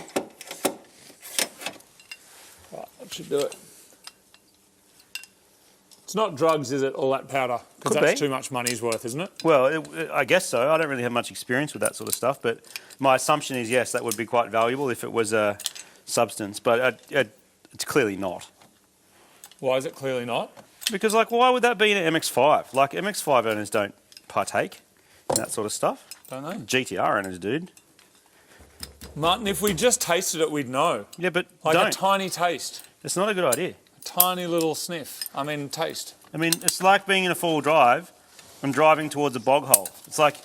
Right, that should do it. It's not drugs, is it, all that powder? Because that's too much money's worth, isn't it?
Well, I guess so. I don't really have much experience with that sort of stuff, but my assumption is, yes, that would be quite valuable if it was a substance, but it's clearly not.
Why is it clearly not?
Because, like, why would that be in an MX5? Like, MX5 owners don't partake in that sort of stuff.
Don't they?
GTR owners, dude.
Martin, if we just tasted it, we'd know.
Yeah, but
like
don't.
A tiny taste.
It's not a good idea.
Tiny little sniff. I mean, taste.
I mean, it's like being in a four-wheel drive and driving towards a bog hole. It's like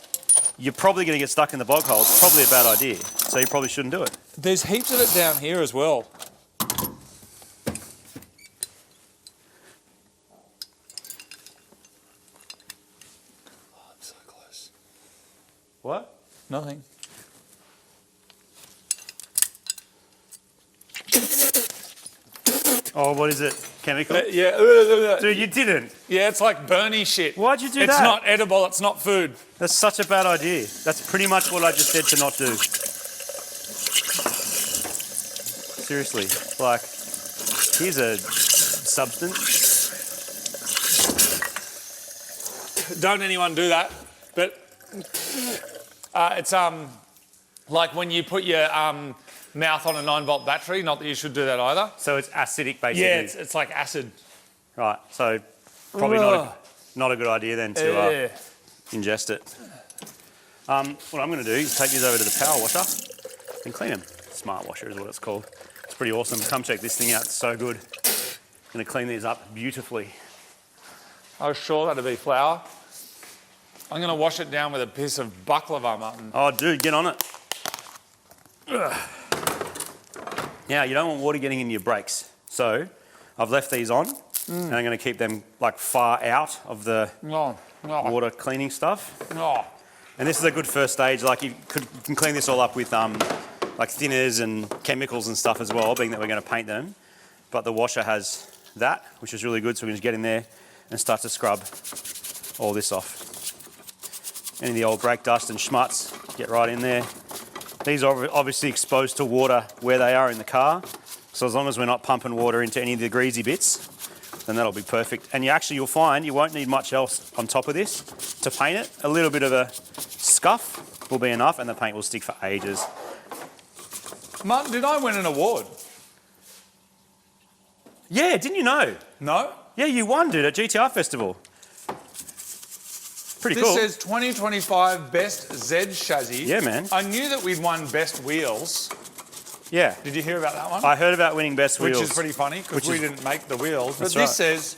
you're probably going to get stuck in the bog hole. It's probably a bad idea, so you probably shouldn't do it.
There's heaps of it down here as well. Oh, I'm so close.
What?
Nothing.
Oh, what is it? Chemical?
Yeah.
Dude, you didn't.
Yeah, it's like Bernie shit.
Why'd you do that?
It's not edible, it's not food.
That's such a bad idea. That's pretty much what I just said to not do. Seriously, like, here's a substance.
Don't anyone do that. But it's like when you put your mouth on a 9-volt battery. Not that you should do that either.
So it's acidic, basically.
Yeah, it's like acid.
Right. So probably not a good idea then to ingest it. What I'm going to do is take these over to the power washer and clean them. Smart washer is what it's called. It's pretty awesome. Come check this thing out. It's so good. I'm going to clean these up beautifully.
I was sure that'd be flour. I'm going to wash it down with a piece of baklava, Martin.
Oh, dude, get on it. Ugh. Now, you don't want water getting into your brakes. So I've left these on and I'm going to keep them like far out of the water cleaning stuff. And this is a good first stage. Like you can clean this all up with like thinners and chemicals and stuff as well, being that we're going to paint them. But the washer has that, which is really good. So we can just get in there and start to scrub all this off. Any of the old brake dust and schmutz, get right in there. These are obviously exposed to water where they are in the car. So as long as we're not pumping water into any of the greasy bits, then that'll be perfect. And you'll find you won't need much else on top of this to paint it. A little bit of a scuff will be enough and the paint will stick for ages.
Martin, did I win an award?
Yeah, didn't you know?
No.
Yeah, you won, dude, at GTR Festival. Pretty cool.
This says 2025 Best Z Chassis.
Yeah, man.
I knew that we'd won Best Wheels.
Yeah.
Did you hear about that one?
I heard about winning Best Wheels.
Which is pretty funny because we didn't make the wheels. But this says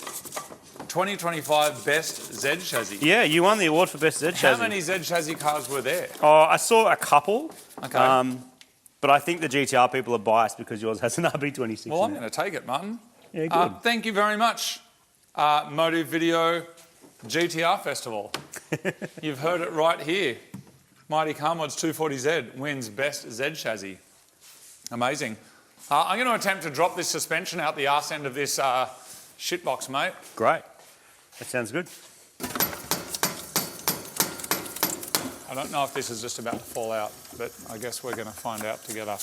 2025 Best Z Chassis.
Yeah, you won the award for Best Z Chassis.
How many Z Chassis cars were there?
Oh, I saw a couple.
Okay.
But I think the GTR people are biased because yours has an RB26
Well, I'm going to take it, Martin.
Yeah, good.
Thank you very much, Motive Video GTR Festival. You've heard it right here. Mighty Carmod's 240Z wins Best Z Chassis. Amazing. I'm going to attempt to drop this suspension out the arse end of this shitbox, mate.
Great. That sounds good.
I don't know if this is just about to fall out, but I guess we're going to find out together.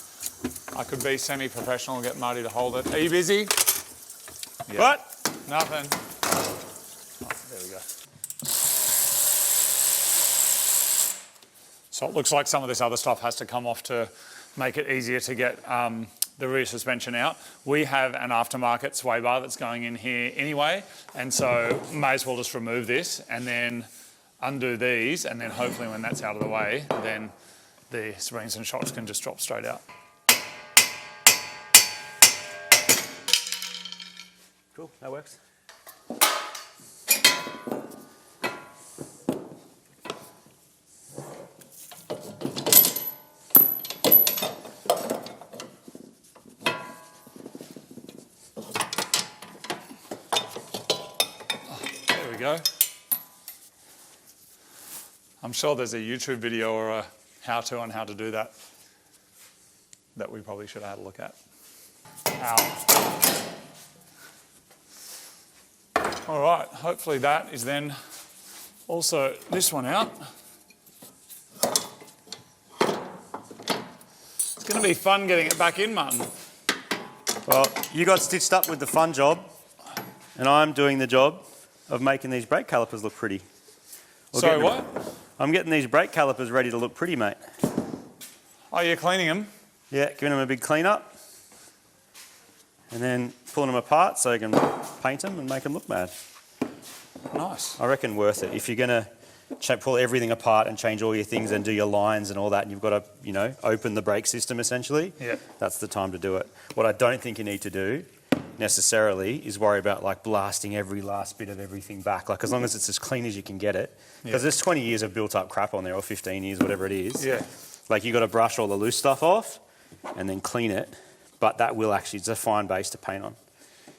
I could be semi-professional and get Marty to hold it. Are you busy?
Yeah. What?
Nothing. Oh, there we go. So it looks like some of this other stuff has to come off to make it easier to get the rear suspension out. We have an aftermarket sway bar that's going in here anyway, and so may as well just remove this and then undo these, and then hopefully when that's out of the way, then the springs and shocks can just drop straight out.
Cool, that works.
There we go. I'm sure there's a YouTube video or a how-to on how to do that we probably should have had a look at. Ow. All right, hopefully that is then also this one out. It's going to be fun getting it back in, Martin.
Well, you got stitched up with the fun job, and I'm doing the job of making these brake calipers look pretty.
Sorry, what?
I'm getting these brake calipers ready to look pretty, mate.
Oh, you're cleaning them?
Yeah, giving them a big clean up. And then pulling them apart so you can paint them and make them look mad.
Nice.
I reckon worth it. If you're going to pull everything apart and change all your things and do your lines and all that, and you've got to, you know, open the brake system essentially, that's the time to do it. What I don't think you need to do necessarily is worry about like blasting every last bit of everything back. Like as long as it's as clean as you can get it, because there's 20 years of built up crap on there, or 15 years, whatever it is.
Yeah.
Like you got to brush all the loose stuff off and then clean it. But that will actually, it's a fine base to paint on.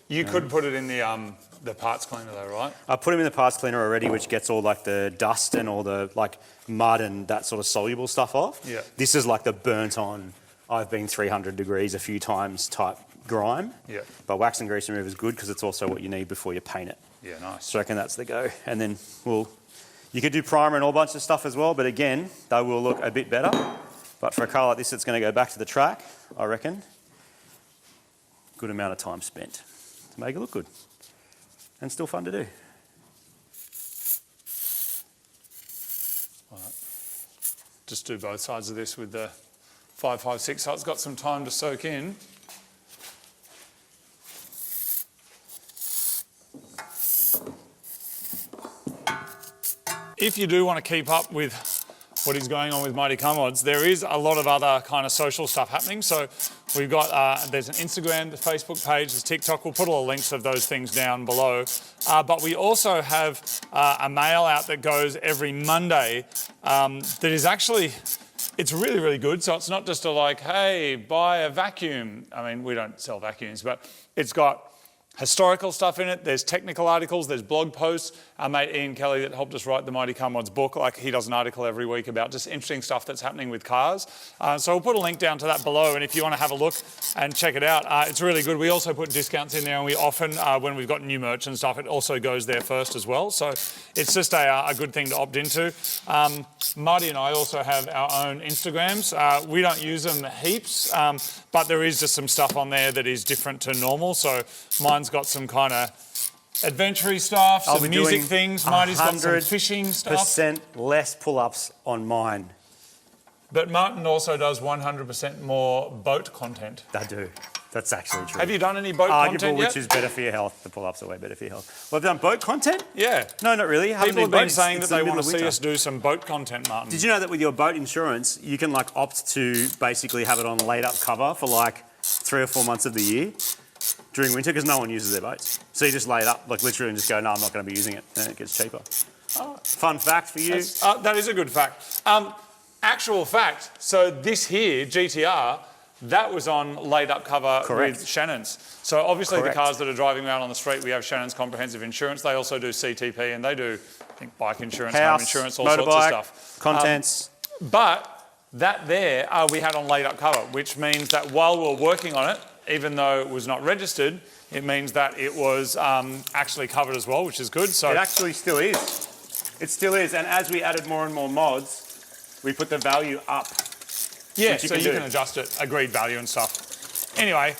You could put it in the parts cleaner though, right?
I put them in the parts cleaner already, which gets all like the dust and all the like mud and that sort of soluble stuff off.
Yeah.
This is like the burnt on, I've been 300 degrees a few times type grime.
Yeah.
But wax and grease remover is good because it's also what you need before you paint it.
Yeah, nice.
So I reckon that's the go. And then you could do primer and all bunch of stuff as well, but again, they will look a bit better. But for a car like this, it's going to go back to the track, I reckon. Good amount of time spent to make it look good. And still fun to do.
All right. Just do both sides of this with the 556, so it's got some time to soak in. If you do want to keep up with what is going on with Mighty Car Mods, there is a lot of other kind of social stuff happening. So we've got, there's an Instagram, the Facebook page, there's TikTok. We'll put all the links of those things down below. But we also have a mail out that goes every Monday that is actually, it's really, really good. So it's not just a like, hey, buy a vacuum. I mean, we don't sell vacuums, but it's got historical stuff in it, there's technical articles, there's blog posts. Our mate Ian Kelly that helped us write the Mighty Car Mods book, like he does an article every week about just interesting stuff that's happening with cars. So we'll put a link down to that below, and if you want to have a look and check it out, it's really good. We also put discounts in there, and we often, when we've got new merch and stuff, it also goes there first as well. So it's just a good thing to opt into. Marty and I also have our own Instagrams. We don't use them heaps, but there is just some stuff on there that is different to normal. So mine's got some kind of adventure stuff, some music things. Marty's got some fishing stuff.
100% less pull-ups on mine.
But Martin also does 100% more boat content.
I do. That's actually true.
Have you done any boat
Arguable,
content yet?
which is better for your health. The pull-ups are way better for your health. Well, I've done boat content?
Yeah.
No, not really.
People have been saying that they want to see us do some boat content, Martin.
Did you know that with your boat insurance, you can like opt to basically have it on laid-up cover for like 3 or 4 months of the year during winter because no one uses their boats. So you just lay it up, like literally, and just go, no, I'm not going to be using it, and it gets cheaper. Fun fact for you.
That is a good fact. Actual fact, so this here, GTR, that was on laid-up cover with Shannon's. So obviously the cars that are driving around on the street, we have Shannon's Comprehensive Insurance. They also do CTP, and they do, I think, bike insurance, home insurance, all sorts of stuff.
Contents.
But that there, we had on laid-up cover, which means that while we were working on it, even though it was not registered, it means that it was actually covered as well, which is good. So
it actually still is. It still is. And as we added more and more mods, we put the value up.
Yeah, so you can adjust it, agreed value and stuff. Anyway,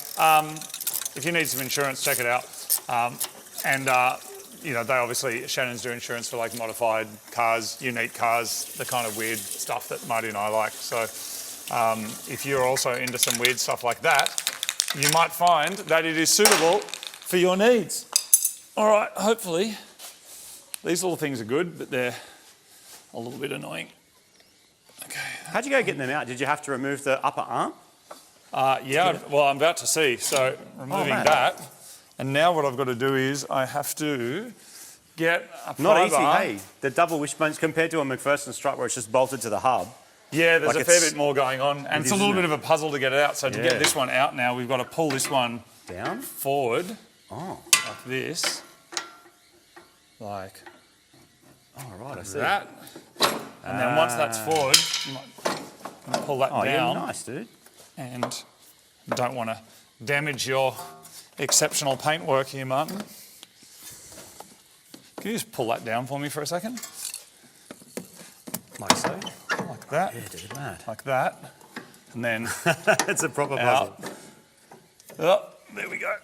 if you need some insurance, check it out. you know, they obviously, Shannon's do insurance for like modified cars, unique cars, the kind of weird stuff that Marty and I like. So if you're also into some weird stuff like that, you might find that it is suitable for your needs. All right, hopefully these little things are good, but they're a little bit annoying. Okay.
How'd you go getting them out? Did you have to remove the upper arm?
Yeah, well, I'm about to see. So removing that, and now what I've got to do is I have to get a fibre.
Not easy, hey. The double wishbones compared to a McPherson strut where it's just bolted to the hub.
Yeah, there's a fair bit more going on, and it's a little bit of a puzzle to get it out. So to get this one out now, we've got to pull this one
down,
forward, like this, like
right, I see
that, and then once that's forward, you might pull that down.
Yeah, nice, dude.
And don't want to damage your exceptional paintwork here, Martin. Can you just pull that down for me for a second?
Like so?
Like that.
Yeah, dude, mad.
Like that. And then
it's a proper puzzle.
Oh, there we go.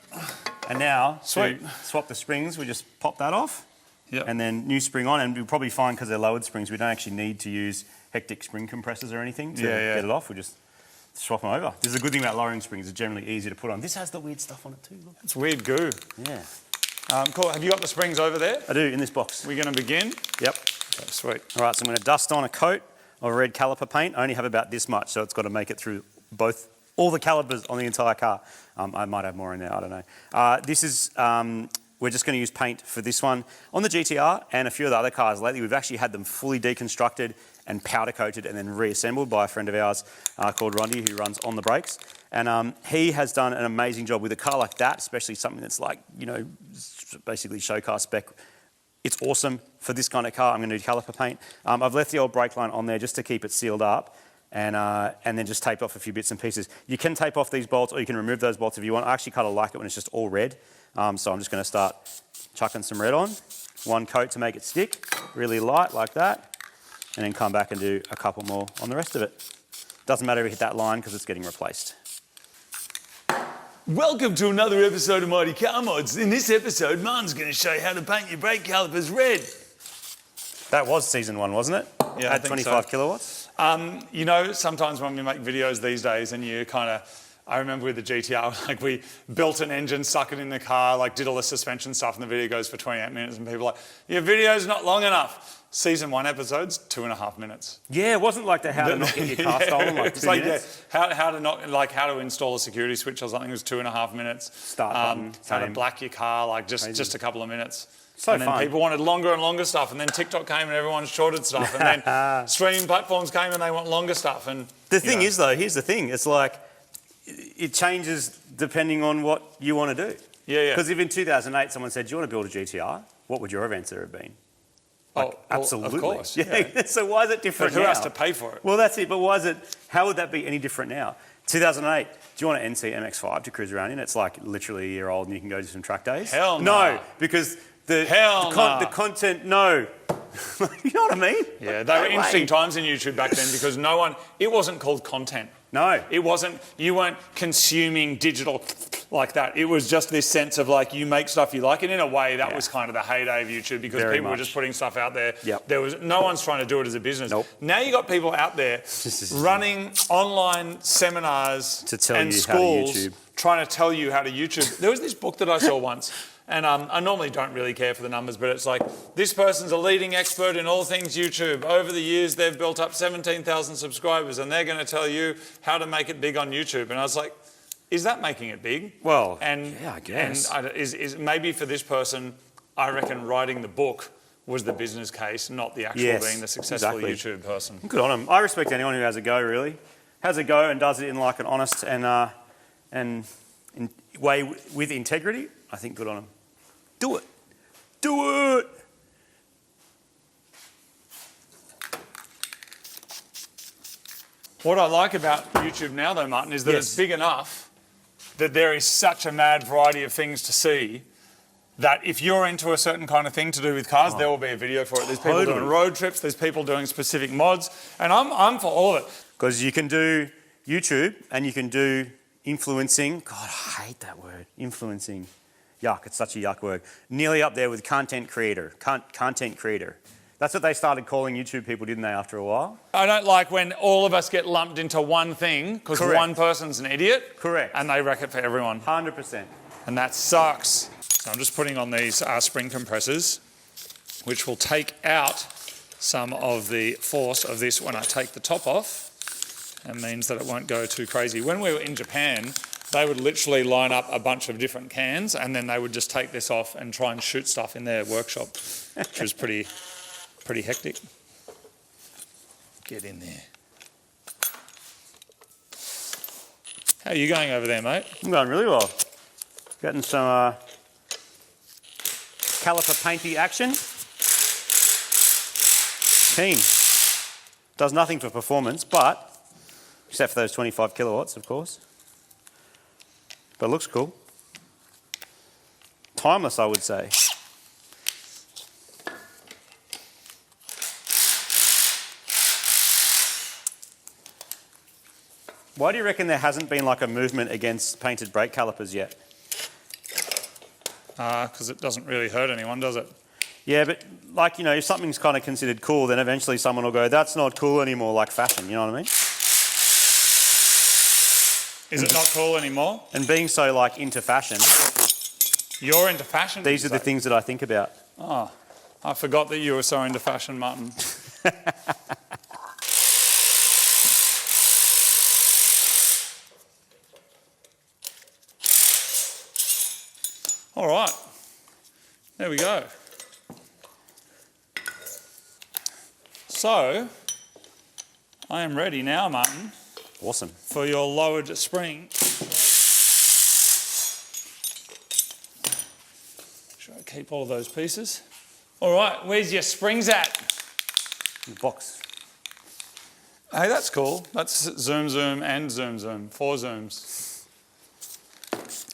And now,
sweet.
To swap the springs, we just pop that off.
Yep.
And then new spring on, and you'll probably find because they're lowered springs, we don't actually need to use hectic spring compressors or anything to get it off. We just swap them over. This is a good thing about lowering springs. It's generally easy to put on. This has the weird stuff on it too. Look.
It's weird goo.
Yeah.
Cool. Have you got the springs over there?
I do, in this box.
We're going to begin?
Yep.
Okay, sweet.
All right, so I'm going to dust on a coat of red caliper paint. I only have about this much, so it's got to make it through all the calipers on the entire car. I might have more in there, I don't know. This is, we're just going to use paint for this one. On the GTR and a few of the other cars lately, we've actually had them fully deconstructed and powder coated and then reassembled by a friend of ours called Rondi, who runs On the Brakes. And he has done an amazing job with a car like that, especially something that's like, you know, basically show car spec. It's awesome for this kind of car. I'm going to do caliper paint. I've left the old brake line on there just to keep it sealed up, and then just taped off a few bits and pieces. You can tape off these bolts, or you can remove those bolts if you want. I actually kind of like it when it's just all red. So I'm just going to start chucking some red on. One coat to make it stick, really light like that. And then come back and do a couple more on the rest of it. Doesn't matter if you hit that line because it's getting replaced.
Welcome to another episode of Mighty Car Mods. In this episode, Martin's going to show you how to paint your brake calipers red.
That was season 1, wasn't it?
Yeah,
at 25 kilowatts.
You know, sometimes when we make videos these days and you kind of, I remember with the GTR, like we built an engine, stuck it in the car, like did all the suspension stuff, and the video goes for 28 minutes, and people are like, your video's not long enough. Season 1 episodes, 2.5 minutes.
Yeah, it wasn't like the how to not get your car stolen, like 2 minutes.
How to install a security switch or something was 2.5 minutes.
Start button,
how to black your car, like just a couple of minutes.
So
and then
fun.
People wanted longer and longer stuff, and then TikTok came and everyone shorted stuff, and then streaming platforms came and they want longer stuff. And
the thing is, though, here's the thing: it's like it changes depending on what you want to do.
Yeah.
Because if in 2008 someone said, "Do you want to build a GTR?" What would your answer have been? Like, absolutely.
Of course.
Yeah. So why is it different
now? Who has
now?
to pay for it?
Well, that's it. But why is it? How would that be any different now? 2008. Do you want an NC MX5 to cruise around in? It's like literally a year old, and you can go to some track days.
Hell
no, because the content. No, you know what I mean?
Yeah, they were interesting times in YouTube back then because it wasn't called content.
No.
It wasn't, you weren't consuming digital like that. It was just this sense of like, you make stuff you like. And in a way, that was kind of the heyday of YouTube because people were just putting stuff out there.
Yep.
There was no one's trying to do it as a business.
Nope.
Now you got people out there running online seminars
to tell
and
you
schools
how to YouTube.
Trying to tell you how to YouTube. There was this book that I saw once. And I normally don't really care for the numbers, but it's like, this person's a leading expert in all things YouTube. Over the years, they've built up 17,000 subscribers, and they're going to tell you how to make it big on YouTube. And I was like, is that making it big?
Well, yeah, I guess.
And is maybe for this person, I reckon writing the book was the business case, not the actual being the successful YouTube person.
Good on him. I respect anyone who has a go, really. Has a go and does it in like an honest and way with integrity. I think good on him. Do it. Do it.
What I like about YouTube now, though, Martin, is that it's big enough that there is such a mad variety of things to see that if you're into a certain kind of thing to do with cars, there will be a video for it. There's people doing road trips, there's people doing specific mods, and I'm for all of it.
Because you can do YouTube and you can do influencing. God, I hate that word, influencing. Yuck, it's such a yuck word. Nearly up there with content creator. Content creator. That's what they started calling YouTube people, didn't they, after a while?
I don't like when all of us get lumped into one thing because one person's an idiot.
Correct.
And they wreck it for everyone.
100%.
And that sucks. So I'm just putting on these spring compressors, which will take out some of the force of this when I take the top off. It means that it won't go too crazy. When we were in Japan, they would literally line up a bunch of different cans and then they would just take this off and try and shoot stuff in their workshop, which was pretty hectic. Get in there. How are you going over there, mate?
I'm going really well. Getting some caliper painty action. Keen. Does nothing for performance, but, except for those 25 kilowatts, of course. But it looks cool. Timeless, I would say. Why do you reckon there hasn't been like a movement against painted brake calipers yet?
Because it doesn't really hurt anyone, does it?
Yeah, but like, you know, if something's kind of considered cool, then eventually someone will go, that's not cool anymore, like fashion, you know what I mean?
Is it not cool anymore?
And being so like into fashion.
You're into fashion?
These are the things that I think about.
Oh, I forgot that you were so into fashion, Martin. All right, there we go. So, I am ready now, Martin.
Awesome.
For your lowered spring. Should I keep all of those pieces? All right, where's your springs at?
In the box.
Hey, that's cool. That's zoom, zoom, and zoom, zoom. 4 zooms.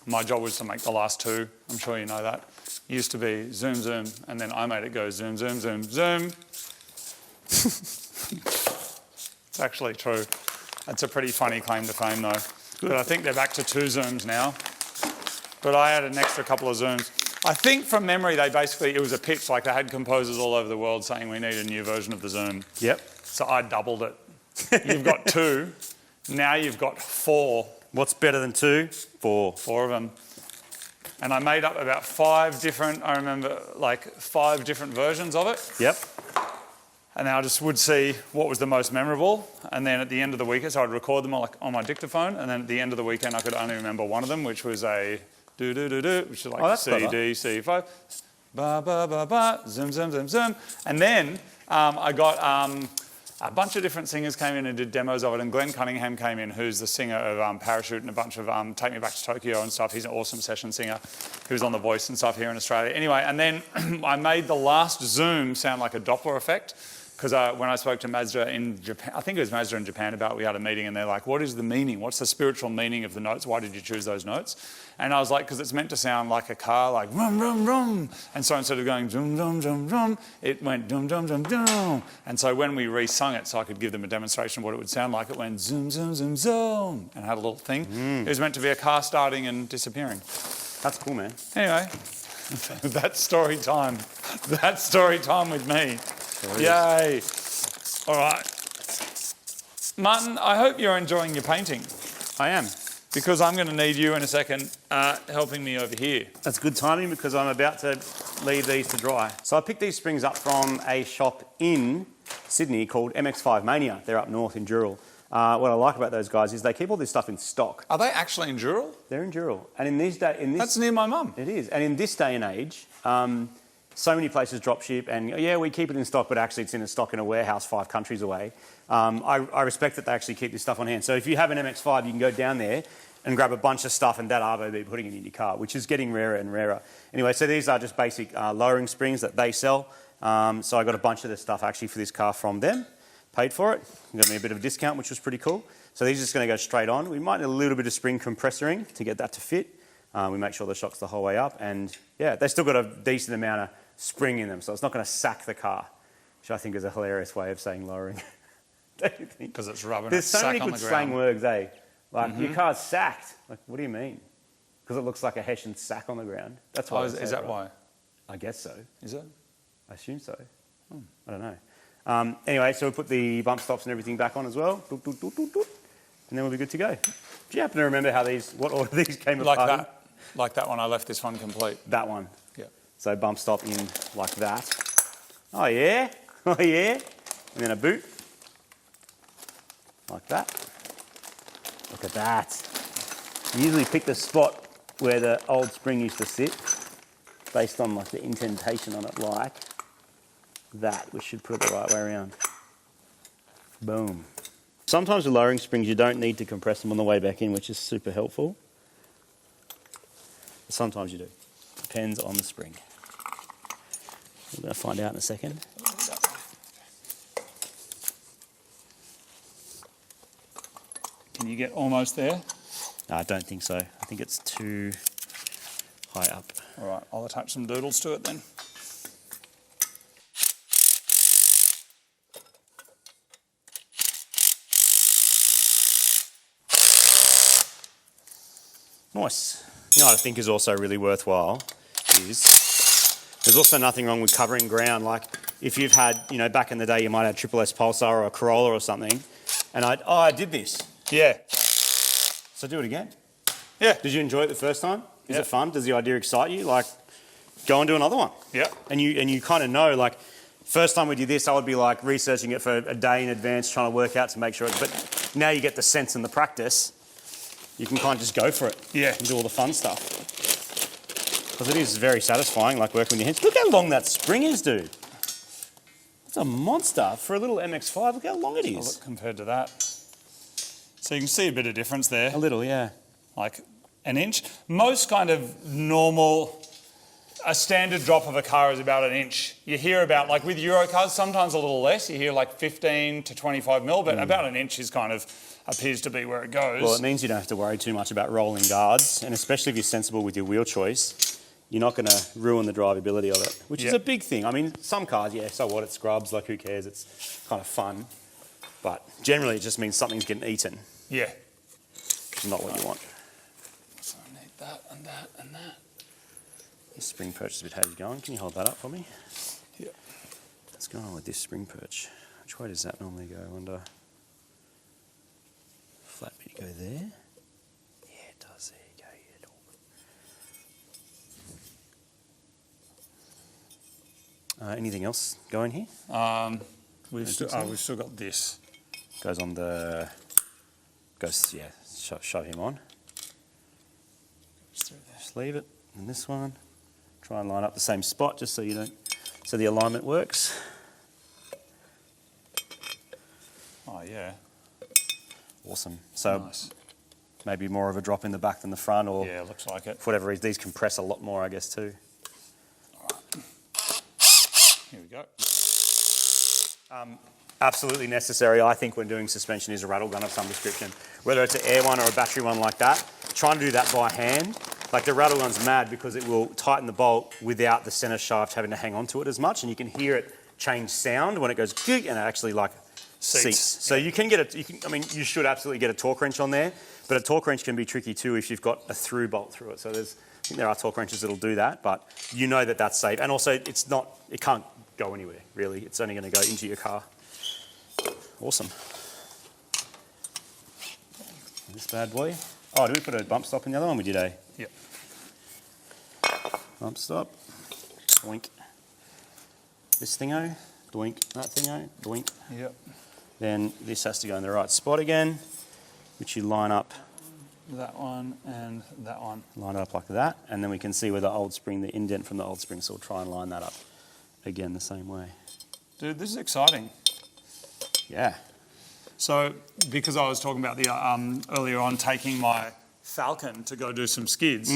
My job was to make the last 2. I'm sure you know that. It used to be zoom, zoom, and then I made it go zoom, zoom, zoom, zoom. It's actually true. That's a pretty funny claim to fame, though. But I think they're back to 2 zooms now. But I had an extra couple of zooms. I think from memory, it was a pitch, like they had composers all over the world saying we need a new version of the zoom.
Yep.
So I doubled it. You've got 2. Now you've got 4.
What's better than 2? 4.
4 of them. And I made up about 5 different, I remember, like 5 different versions of it.
Yep.
And I just would see what was the most memorable. And then at the end of the weekend, so I'd record them on my dictaphone. And then at the end of the weekend, I could only remember one of them, which was a do-do-do-do, which is like C, D, C5. Ba, ba, ba, ba, zoom, zoom, zoom, zoom. And then I got a bunch of different singers came in and did demos of it. And Glenn Cunningham came in, who's the singer of Parachute and a bunch of Take Me Back to Tokyo and stuff. He's an awesome session singer. He was on The Voice and stuff here in Australia. Anyway, and then I made the last zoom sound like a Doppler effect. Because when I spoke to Mazda in Japan, I think it was Mazda in Japan about, we had a meeting and they're like, what is the meaning? What's the spiritual meaning of the notes? Why did you choose those notes? And I was like, because it's meant to sound like a car, like rum, rum, rum. And so instead of going dum, dum, dum, dum, it went dum, dum, dum, dum. And so when we re-sung it, so I could give them a demonstration of what it would sound like, it went zoom, zoom, zoom, zoom, and had a little thing. It was meant to be a car starting and disappearing.
That's cool, man.
Anyway, that's story time. That's story time with me. Yay. All right. Martin, I hope you're enjoying your painting.
I am.
Because I'm going to need you in a second helping me over here.
That's good timing because I'm about to leave these to dry. So I picked these springs up from a shop in Sydney called MX5 Mania. They're up north in Dural. What I like about those guys is they keep all this stuff in stock.
Are they actually in Dural?
They're in Dural. And in this
That's near my mum.
It is. And in this day and age, so many places drop ship and, yeah, we keep it in stock, but actually it's in a stock in a warehouse 5 countries away. I respect that they actually keep this stuff on hand. So if you have an MX5, you can go down there and grab a bunch of stuff and that arvo be putting it in your car, which is getting rarer and rarer. Anyway, so these are just basic lowering springs that they sell. So I got a bunch of this stuff actually for this car from them. Paid for it. Got me a bit of a discount, which was pretty cool. So these are just going to go straight on. We might need a little bit of spring compressoring to get that to fit. We make sure the shock's the whole way up. And yeah, they still got a decent amount of spring in them, so it's not going to sack the car, which I think is a hilarious way of saying lowering. Don't you think?
Because it's rubbing
There's
its
so
sack
many
on
good
the
slang
ground.
words, eh? Like, your car's sacked. Like, what do you mean? because it looks like a Hessian sack on the ground. That's why.
Is that why?
I guess so.
Is it?
I assume so. I don't know. Anyway, so we put the bump stops and everything back on as well. Doot, doot, doot, doot, doot. And then we'll be good to go. Do you happen to remember how what order these came apart?
Like that one, I left this one complete.
That one.
Yeah.
So bump stop in like that. Oh yeah, oh yeah. And then a boot. Like that. Look at that. You usually pick the spot where the old spring used to sit, based on like the indentation on it like that. We should put it the right way around. Boom. Sometimes with lowering springs you don't need to compress them on the way back in, which is super helpful. Sometimes you do. Depends on the spring. We're going to find out in a second.
Can you get almost there?
No, I don't think so. I think it's too high up.
All right, I'll attach some doodles to it then.
Nice. You know what I think is also really worthwhile is there's also nothing wrong with covering ground. Like if you've had, you know, back in the day you might have Triple S Pulsar or a Corolla or something, and I did this.
Yeah.
So do it again.
Yeah.
Did you enjoy it the first time? Is it fun? Does the idea excite you? Like, go and do another one.
Yeah.
And you kind of know, like, first time we did this, I would be like researching it for a day in advance, trying to work out to make sure. But now you get the sense and the practice. You can kind of just go for it.
Yeah.
And do all the fun stuff. Because it is very satisfying, like working with your hands. Look how long that spring is, dude. It's a monster for a little MX5. Look how long it is.
Look compared to that. So you can see a bit of difference there.
A little, yeah.
Like an inch. Most kind of normal, a standard drop of a car is about an inch. You hear about, like with Euro cars, sometimes a little less. You hear like 15 to 25 mil, but about an inch is kind of appears to be where it goes.
Well, it means you don't have to worry too much about rolling guards, and especially if you're sensible with your wheel choice, you're not going to ruin the drivability of it, which is a big thing. I mean, some cars, yeah, so what, it scrubs, like who cares, it's kind of fun. But generally it just means something's getting eaten.
Yeah.
Which is not what you want.
So I need that and that and that.
This spring perch is a bit hazy going. Can you hold that up for me?
Yeah.
What's going on with this spring perch? Which way does that normally go? I wonder. Flat bit go there? Yeah, it does. There you go. Yeah, anything else going here?
We've still got this.
Goes on the. Goes, yeah, shove him on. Just leave it. And this one. Try and line up the same spot just so you don't. So the alignment works.
Oh, yeah.
Awesome. So
nice.
Maybe more of a drop in the back than the front, or
yeah, looks like it.
For whatever reason, these compress a lot more, I guess, too.
All right. Here we go.
Absolutely necessary, I think, when doing suspension is a rattle gun of some description. Whether it's an air one or a battery one like that, trying to do that by hand. Like the rattle gun's mad because it will tighten the bolt without the centre shaft having to hang on to it as much, and you can hear it change sound when it goes gig, and it actually like seats. So you can get you should absolutely get a torque wrench on there, but a torque wrench can be tricky too if you've got a through bolt through it. So I think there are torque wrenches that'll do that, but you know that that's safe. And also it can't go anywhere really. It's only going to go into your car. Awesome. This bad boy. Oh, did we put a bump stop in the other one? We did, eh?
Yep.
Bump stop. Doink. This thingo. Doink. That thingo. Doink.
Yep.
Then this has to go in the right spot again, which you line up.
That one and that one.
Line it up like that, and then we can see where the old spring, the indent from the old spring, so we'll try and line that up again the same way.
Dude, this is exciting.
Yeah.
So, because I was talking about the earlier on taking my Falcon to go do some skids,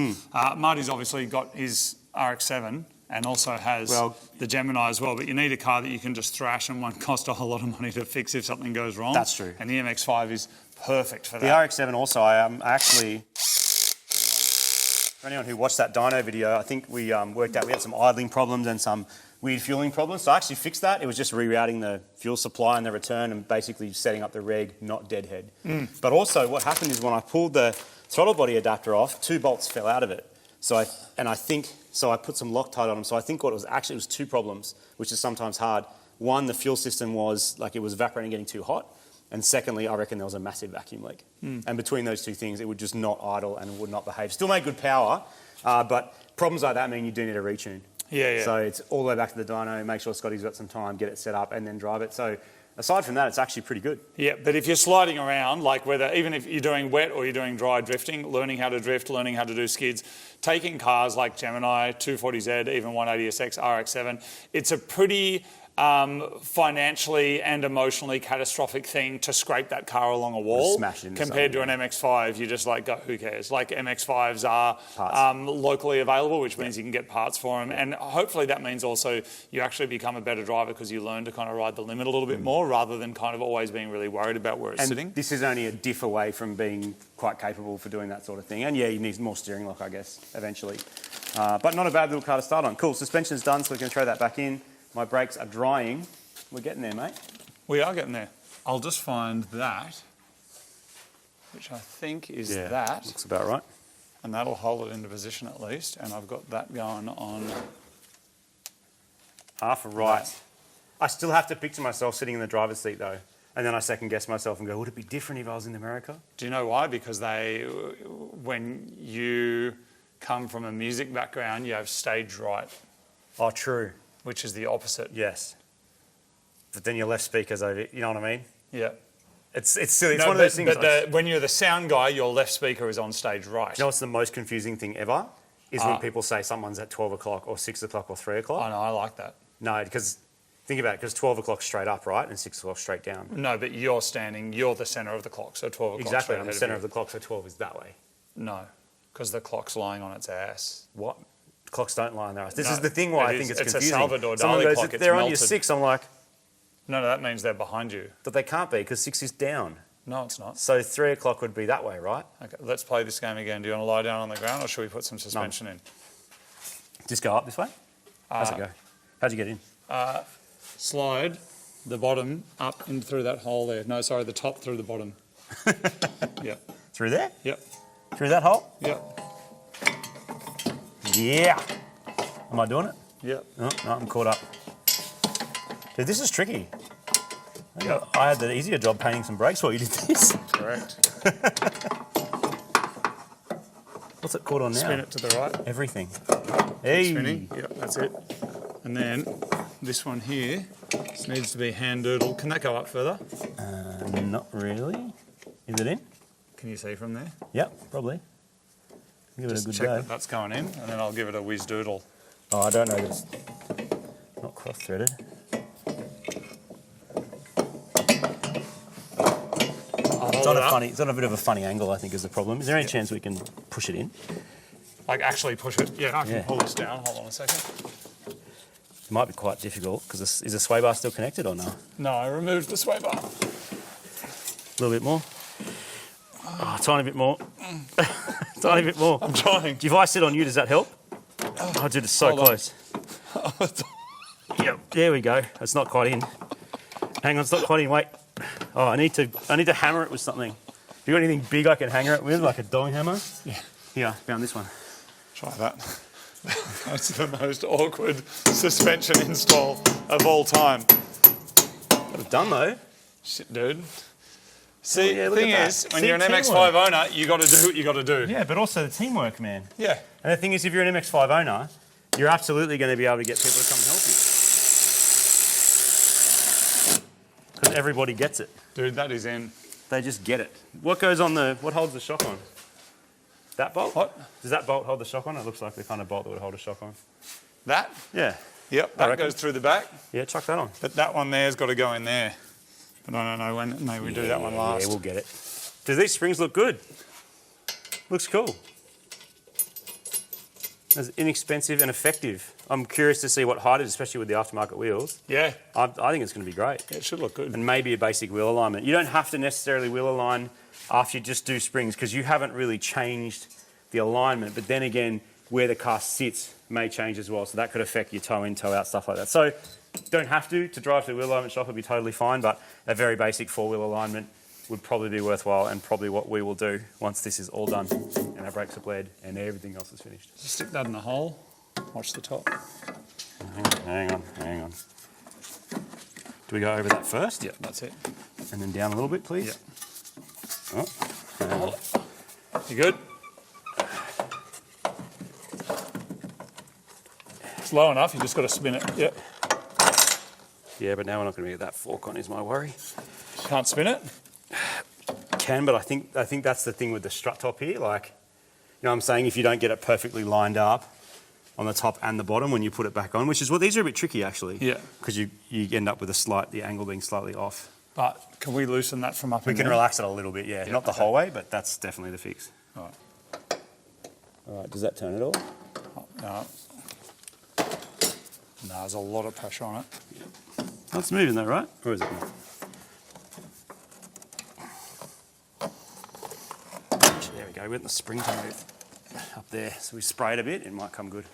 Marty's obviously got his RX-7 and also has the Gemini as well, but you need a car that you can just thrash and won't cost a whole lot of money to fix if something goes wrong.
That's true.
And the MX5 is perfect for that.
The RX-7 also, I actually, for anyone who watched that dyno video, I think we worked out we had some idling problems and some weird fueling problems. So I actually fixed that. It was just rerouting the fuel supply and the return and basically setting up the reg, not deadhead. But also what happened is when I pulled the throttle body adapter off, 2 bolts fell out of it. So I put some Loctite on them. So I think what it was 2 problems, which is sometimes hard. One, the fuel system was like it was evaporating, getting too hot. And secondly, I reckon there was a massive vacuum leak. And between those 2 things, it would just not idle and it would not behave. Still made good power, but problems like that mean you do need a retune.
Yeah.
So it's all the way back to the dyno, make sure Scotty's got some time, get it set up and then drive it. So aside from that, it's actually pretty good.
Yeah, but if you're sliding around, like even if you're doing wet or you're doing dry drifting, learning how to drift, learning how to do skids, taking cars like Gemini, 240Z, even 180SX, RX-7, it's a pretty financially and emotionally catastrophic thing to scrape that car along a wall. Compared to an MX5, you just like go, who cares? Like MX5s are locally available, which means you can get parts for them, and hopefully that means also you actually become a better driver because you learn to kind of ride the limit a little bit more rather than kind of always being really worried about where it's sitting.
This is only a diff away from being quite capable for doing that sort of thing, and yeah, you need more steering lock, I guess, eventually. But not a bad little car to start on. Cool, suspension's done, so we can throw that back in. My brakes are drying. We're getting there, mate.
We are getting there. I'll just find that, which I think is that.
Looks about right.
And that'll hold it into position at least. And I've got that going on.
Half right. I still have to picture myself sitting in the driver's seat though. And then I second guess myself and go, would it be different if I was in America?
Do you know why? Because when you come from a music background, you have stage right.
Oh, true.
Which is the opposite.
Yes. But then your left speaker's over, you know what I mean?
Yeah.
It's silly. It's one of those things.
But when you're the sound guy, your left speaker is on stage right.
You know what's the most confusing thing ever? Is when people say someone's at 12 o'clock or 6 o'clock or 3 o'clock.
I know, I like that.
No, because think about it, because 12 o'clock straight up, right? And 6 o'clock straight down.
No, but you're the centre of the clock, so 12 o'clock
Exactly, I'm the centre of the clock, so 12 is that way.
No, because the clock's lying on its ass.
What? Clocks don't lie on their ass. This is the thing why I think it's confusing.
It's a Salvador
Someone
Dali
goes,
clock,
if they're on your 6, I'm like...
No, that means they're behind you.
But they can't be, because 6 is down.
No, it's not.
So 3 o'clock would be that way, right?
Okay, let's play this game again. Do you want to lie down on the ground, or should we put some suspension in?
Just go up this way? How's it go? How'd you get in?
Slide the bottom up in through that hole there. No, sorry, the top through the bottom. Yep.
Through there?
Yep.
Through that hole?
Yep.
Yeah. Am I doing it?
Yep.
No, I'm caught up. Dude, this is tricky.
Yep.
I had the easier job painting some brakes while you did this.
Correct.
What's it caught on now?
Spin it to the right.
Everything. Hey.
Spinning. Yep, that's it. And then this one here needs to be hand doodled. Can that go up further?
Not really. Is it in?
Can you see from there?
Yep, probably. Give
Just
it a good
check
go.
that that's going in, and then I'll give it a whiz doodle.
Oh, I don't know. It's not cross-threaded. It's on a bit of a funny angle, I think, is the problem. Is there any chance we can push it in?
Like actually push it? Yeah, I can pull this down. Hold on a second.
It might be quite difficult, because is the sway bar still connected or no?
No, I removed the sway bar.
A little bit more. Oh, a tiny bit more. Tiny bit more.
I'm trying.
If I sit on you, does that help? Oh, dude, it's so close. Yep, there we go. It's not quite in. Hang on, it's not quite in. Wait. Oh, I need to hammer it with something. Have you got anything big I can hammer it with, like a dong hammer?
Yeah.
Here, found this one.
Try that. That's the most awkward suspension install of all time.
Got it done though.
Shit, dude. See,
yeah,
the thing is, when you're an MX5 owner, you got to do what you got to do.
Yeah, but also the teamwork, man.
Yeah.
And the thing is, if you're an MX5 owner, you're absolutely going to be able to get people to come and help you. Because everybody gets it.
Dude, that is in.
They just get it. What holds the shock on? That bolt?
What?
Does that bolt hold the shock on? It looks like the kind of bolt that would hold a shock on.
That?
Yeah.
Yep, that goes through the back.
Yeah, chuck that on.
But that one there's got to go in there. But I don't know when. Maybe we do that one last.
Yeah, we'll get it. Do these springs look good? Looks cool. It's inexpensive and effective. I'm curious to see what height it is, especially with the aftermarket wheels.
Yeah.
I think it's going to be great.
Yeah, it should look good.
And maybe a basic wheel alignment. You don't have to necessarily wheel align after you just do springs, because you haven't really changed the alignment. But then again, where the car sits may change as well. So that could affect your toe in, toe out, stuff like that. So don't have to drive to the wheel alignment shop, it'll be totally fine. But a very basic 4-wheel alignment would probably be worthwhile, and probably what we will do once this is all done and our brakes are bled and everything else is finished.
Just stick that in the hole. Watch the top.
Hang on. Do we go over that first?
Yeah, that's it.
And then down a little bit, please?
Yeah.
Oh.
You good? It's low enough, you just got to spin it. Yep.
Yeah, but now we're not going to get that fork on is my worry.
Can't spin it?
Can, but I think that's the thing with the strut top here. Like, you know what I'm saying? If you don't get it perfectly lined up on the top and the bottom when you put it back on, which is what these are a bit tricky actually.
Yeah.
Because you end up with the angle being slightly off.
But can we loosen that from up in
We can
there?
relax it a little bit, yeah. Not the whole way, but that's definitely the fix.
All right.
All right, does that turn it all?
No. No, there's a lot of pressure on it.
Oh, it's moving though, right? Or is it not? There we go, we got the spring to move up there. So we spray it a bit, it might come good.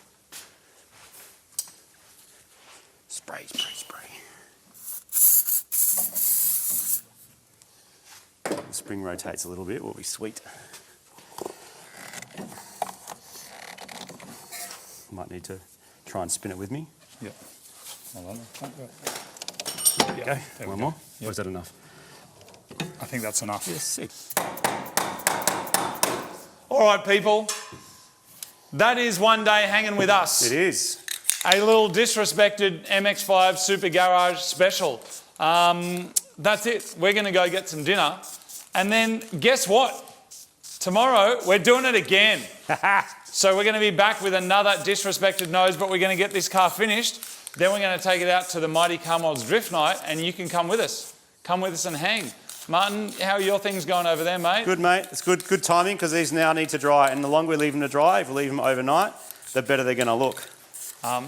Spray. The spring rotates a little bit, will be sweet. Might need to try and spin it with me.
Yep. Hold on.
Okay, one more.
Yep.
Or is that enough?
I think that's enough.
Yes, sick.
All right, people. That is one day hanging with us.
It is.
A little disrespected MX5 Super Garage special. That's it. We're going to go get some dinner. And then guess what? Tomorrow, we're doing it again. So we're going to be back with another disrespected nose, but we're going to get this car finished. Then we're going to take it out to the Mighty Car Mods Drift Night, and you can come with us. Come with us and hang. Martin, how are your things going over there, mate?
Good, mate. It's good timing because these now need to dry. And the longer we leave them to dry, if we leave them overnight, the better they're going to look.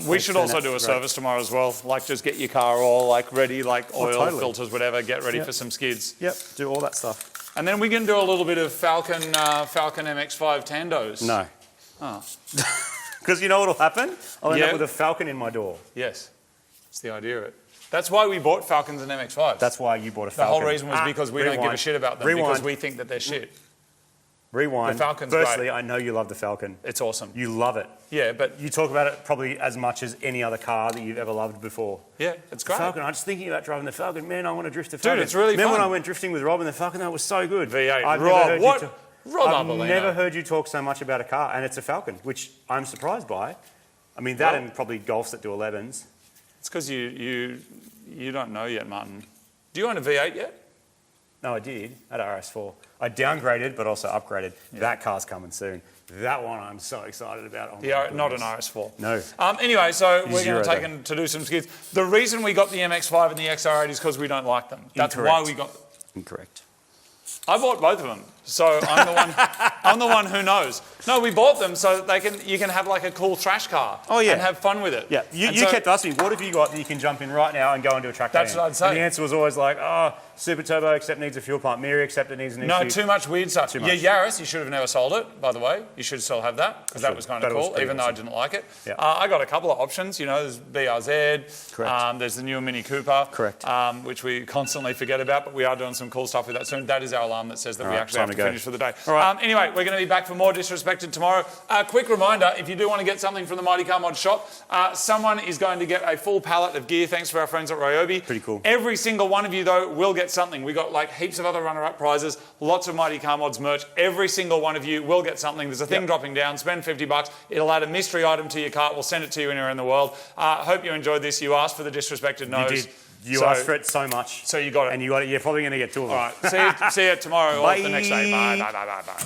We should also do a service tomorrow as well. Like just get your car all like ready, like oil,
totally.
filters, whatever. Get ready for some skids.
Yep, do all that stuff.
And then we can do a little bit of Falcon MX5 Tandos.
No.
Oh.
Because you know what will happen? I'll end up with a Falcon in my door.
Yes. That's the idea of it. That's why we bought Falcons and MX5s.
That's why you bought a
The
Falcon.
whole reason was because we don't give a shit about them. Because we think that they're shit.
Rewind.
The Falcon's
Firstly,
great.
I know you love the Falcon.
It's awesome.
You love it.
Yeah, but...
You talk about it probably as much as any other car that you've ever loved before.
Yeah, it's great.
Falcon, I'm just thinking about driving the Falcon. Man, I want to drift the Falcon.
Dude, it's really fun.
Remember when I went drifting with Rob in the Falcon? That was so good.
V8.
I've never heard you talk so much about a car, and it's a Falcon, which I'm surprised by. I mean, that and probably Golfs that do 11s.
It's because you don't know yet, Martin. Do you own a V8 yet?
No, I did at RS4. I downgraded, but also upgraded. Yeah. That car's coming soon. That one I'm so excited about.
Not an RS4.
No.
Anyway, so we're going to take them to do some skids. The reason we got the MX5 and the XR8 is because we don't like them. That's why we got them.
Incorrect.
I bought both of them, so I'm the one. I'm the one who knows. No, we bought them so that you can have like a cool thrash car.
Oh yeah.
And have fun with it.
Yeah. You kept asking me, what have you got that you can jump in right now and go and do a track day?
That's what I'd say.
And the answer was always like, super turbo except needs a fuel pump. Miri except it needs an
No, too much weird stuff.
Too much.
Yeah, Yaris, you should have never sold it, by the way. You should still have that because that was kind of cool, even though I didn't like it.
Yeah.
I got a couple of options. You know, there's BRZ.
Correct.
There's the newer Mini Cooper.
Correct.
Which we constantly forget about, but we are doing some cool stuff with that soon. That is our alarm that says that we actually have to finish for the day.
All right.
Anyway, we're going to be back for more Disrespected tomorrow. Quick reminder, if you do want to get something from the Mighty Car Mod shop, someone is going to get a full pallet of gear, thanks to our friends at Ryobi.
Pretty cool.
Every single one of you, though, will get something. We got like heaps of other runner-up prizes, lots of Mighty Car Mods merch. Every single one of you will get something. There's a thing dropping down. Spend $50. It'll add a mystery item to your cart. We'll send it to you anywhere in the world. Hope you enjoyed this. You asked for the Disrespected nose.
You did. You asked for it so much.
So you got it.
And you got it. You're probably going to get two of them.
All right. See you tomorrow or the next day. Bye, bye, bye, bye, bye.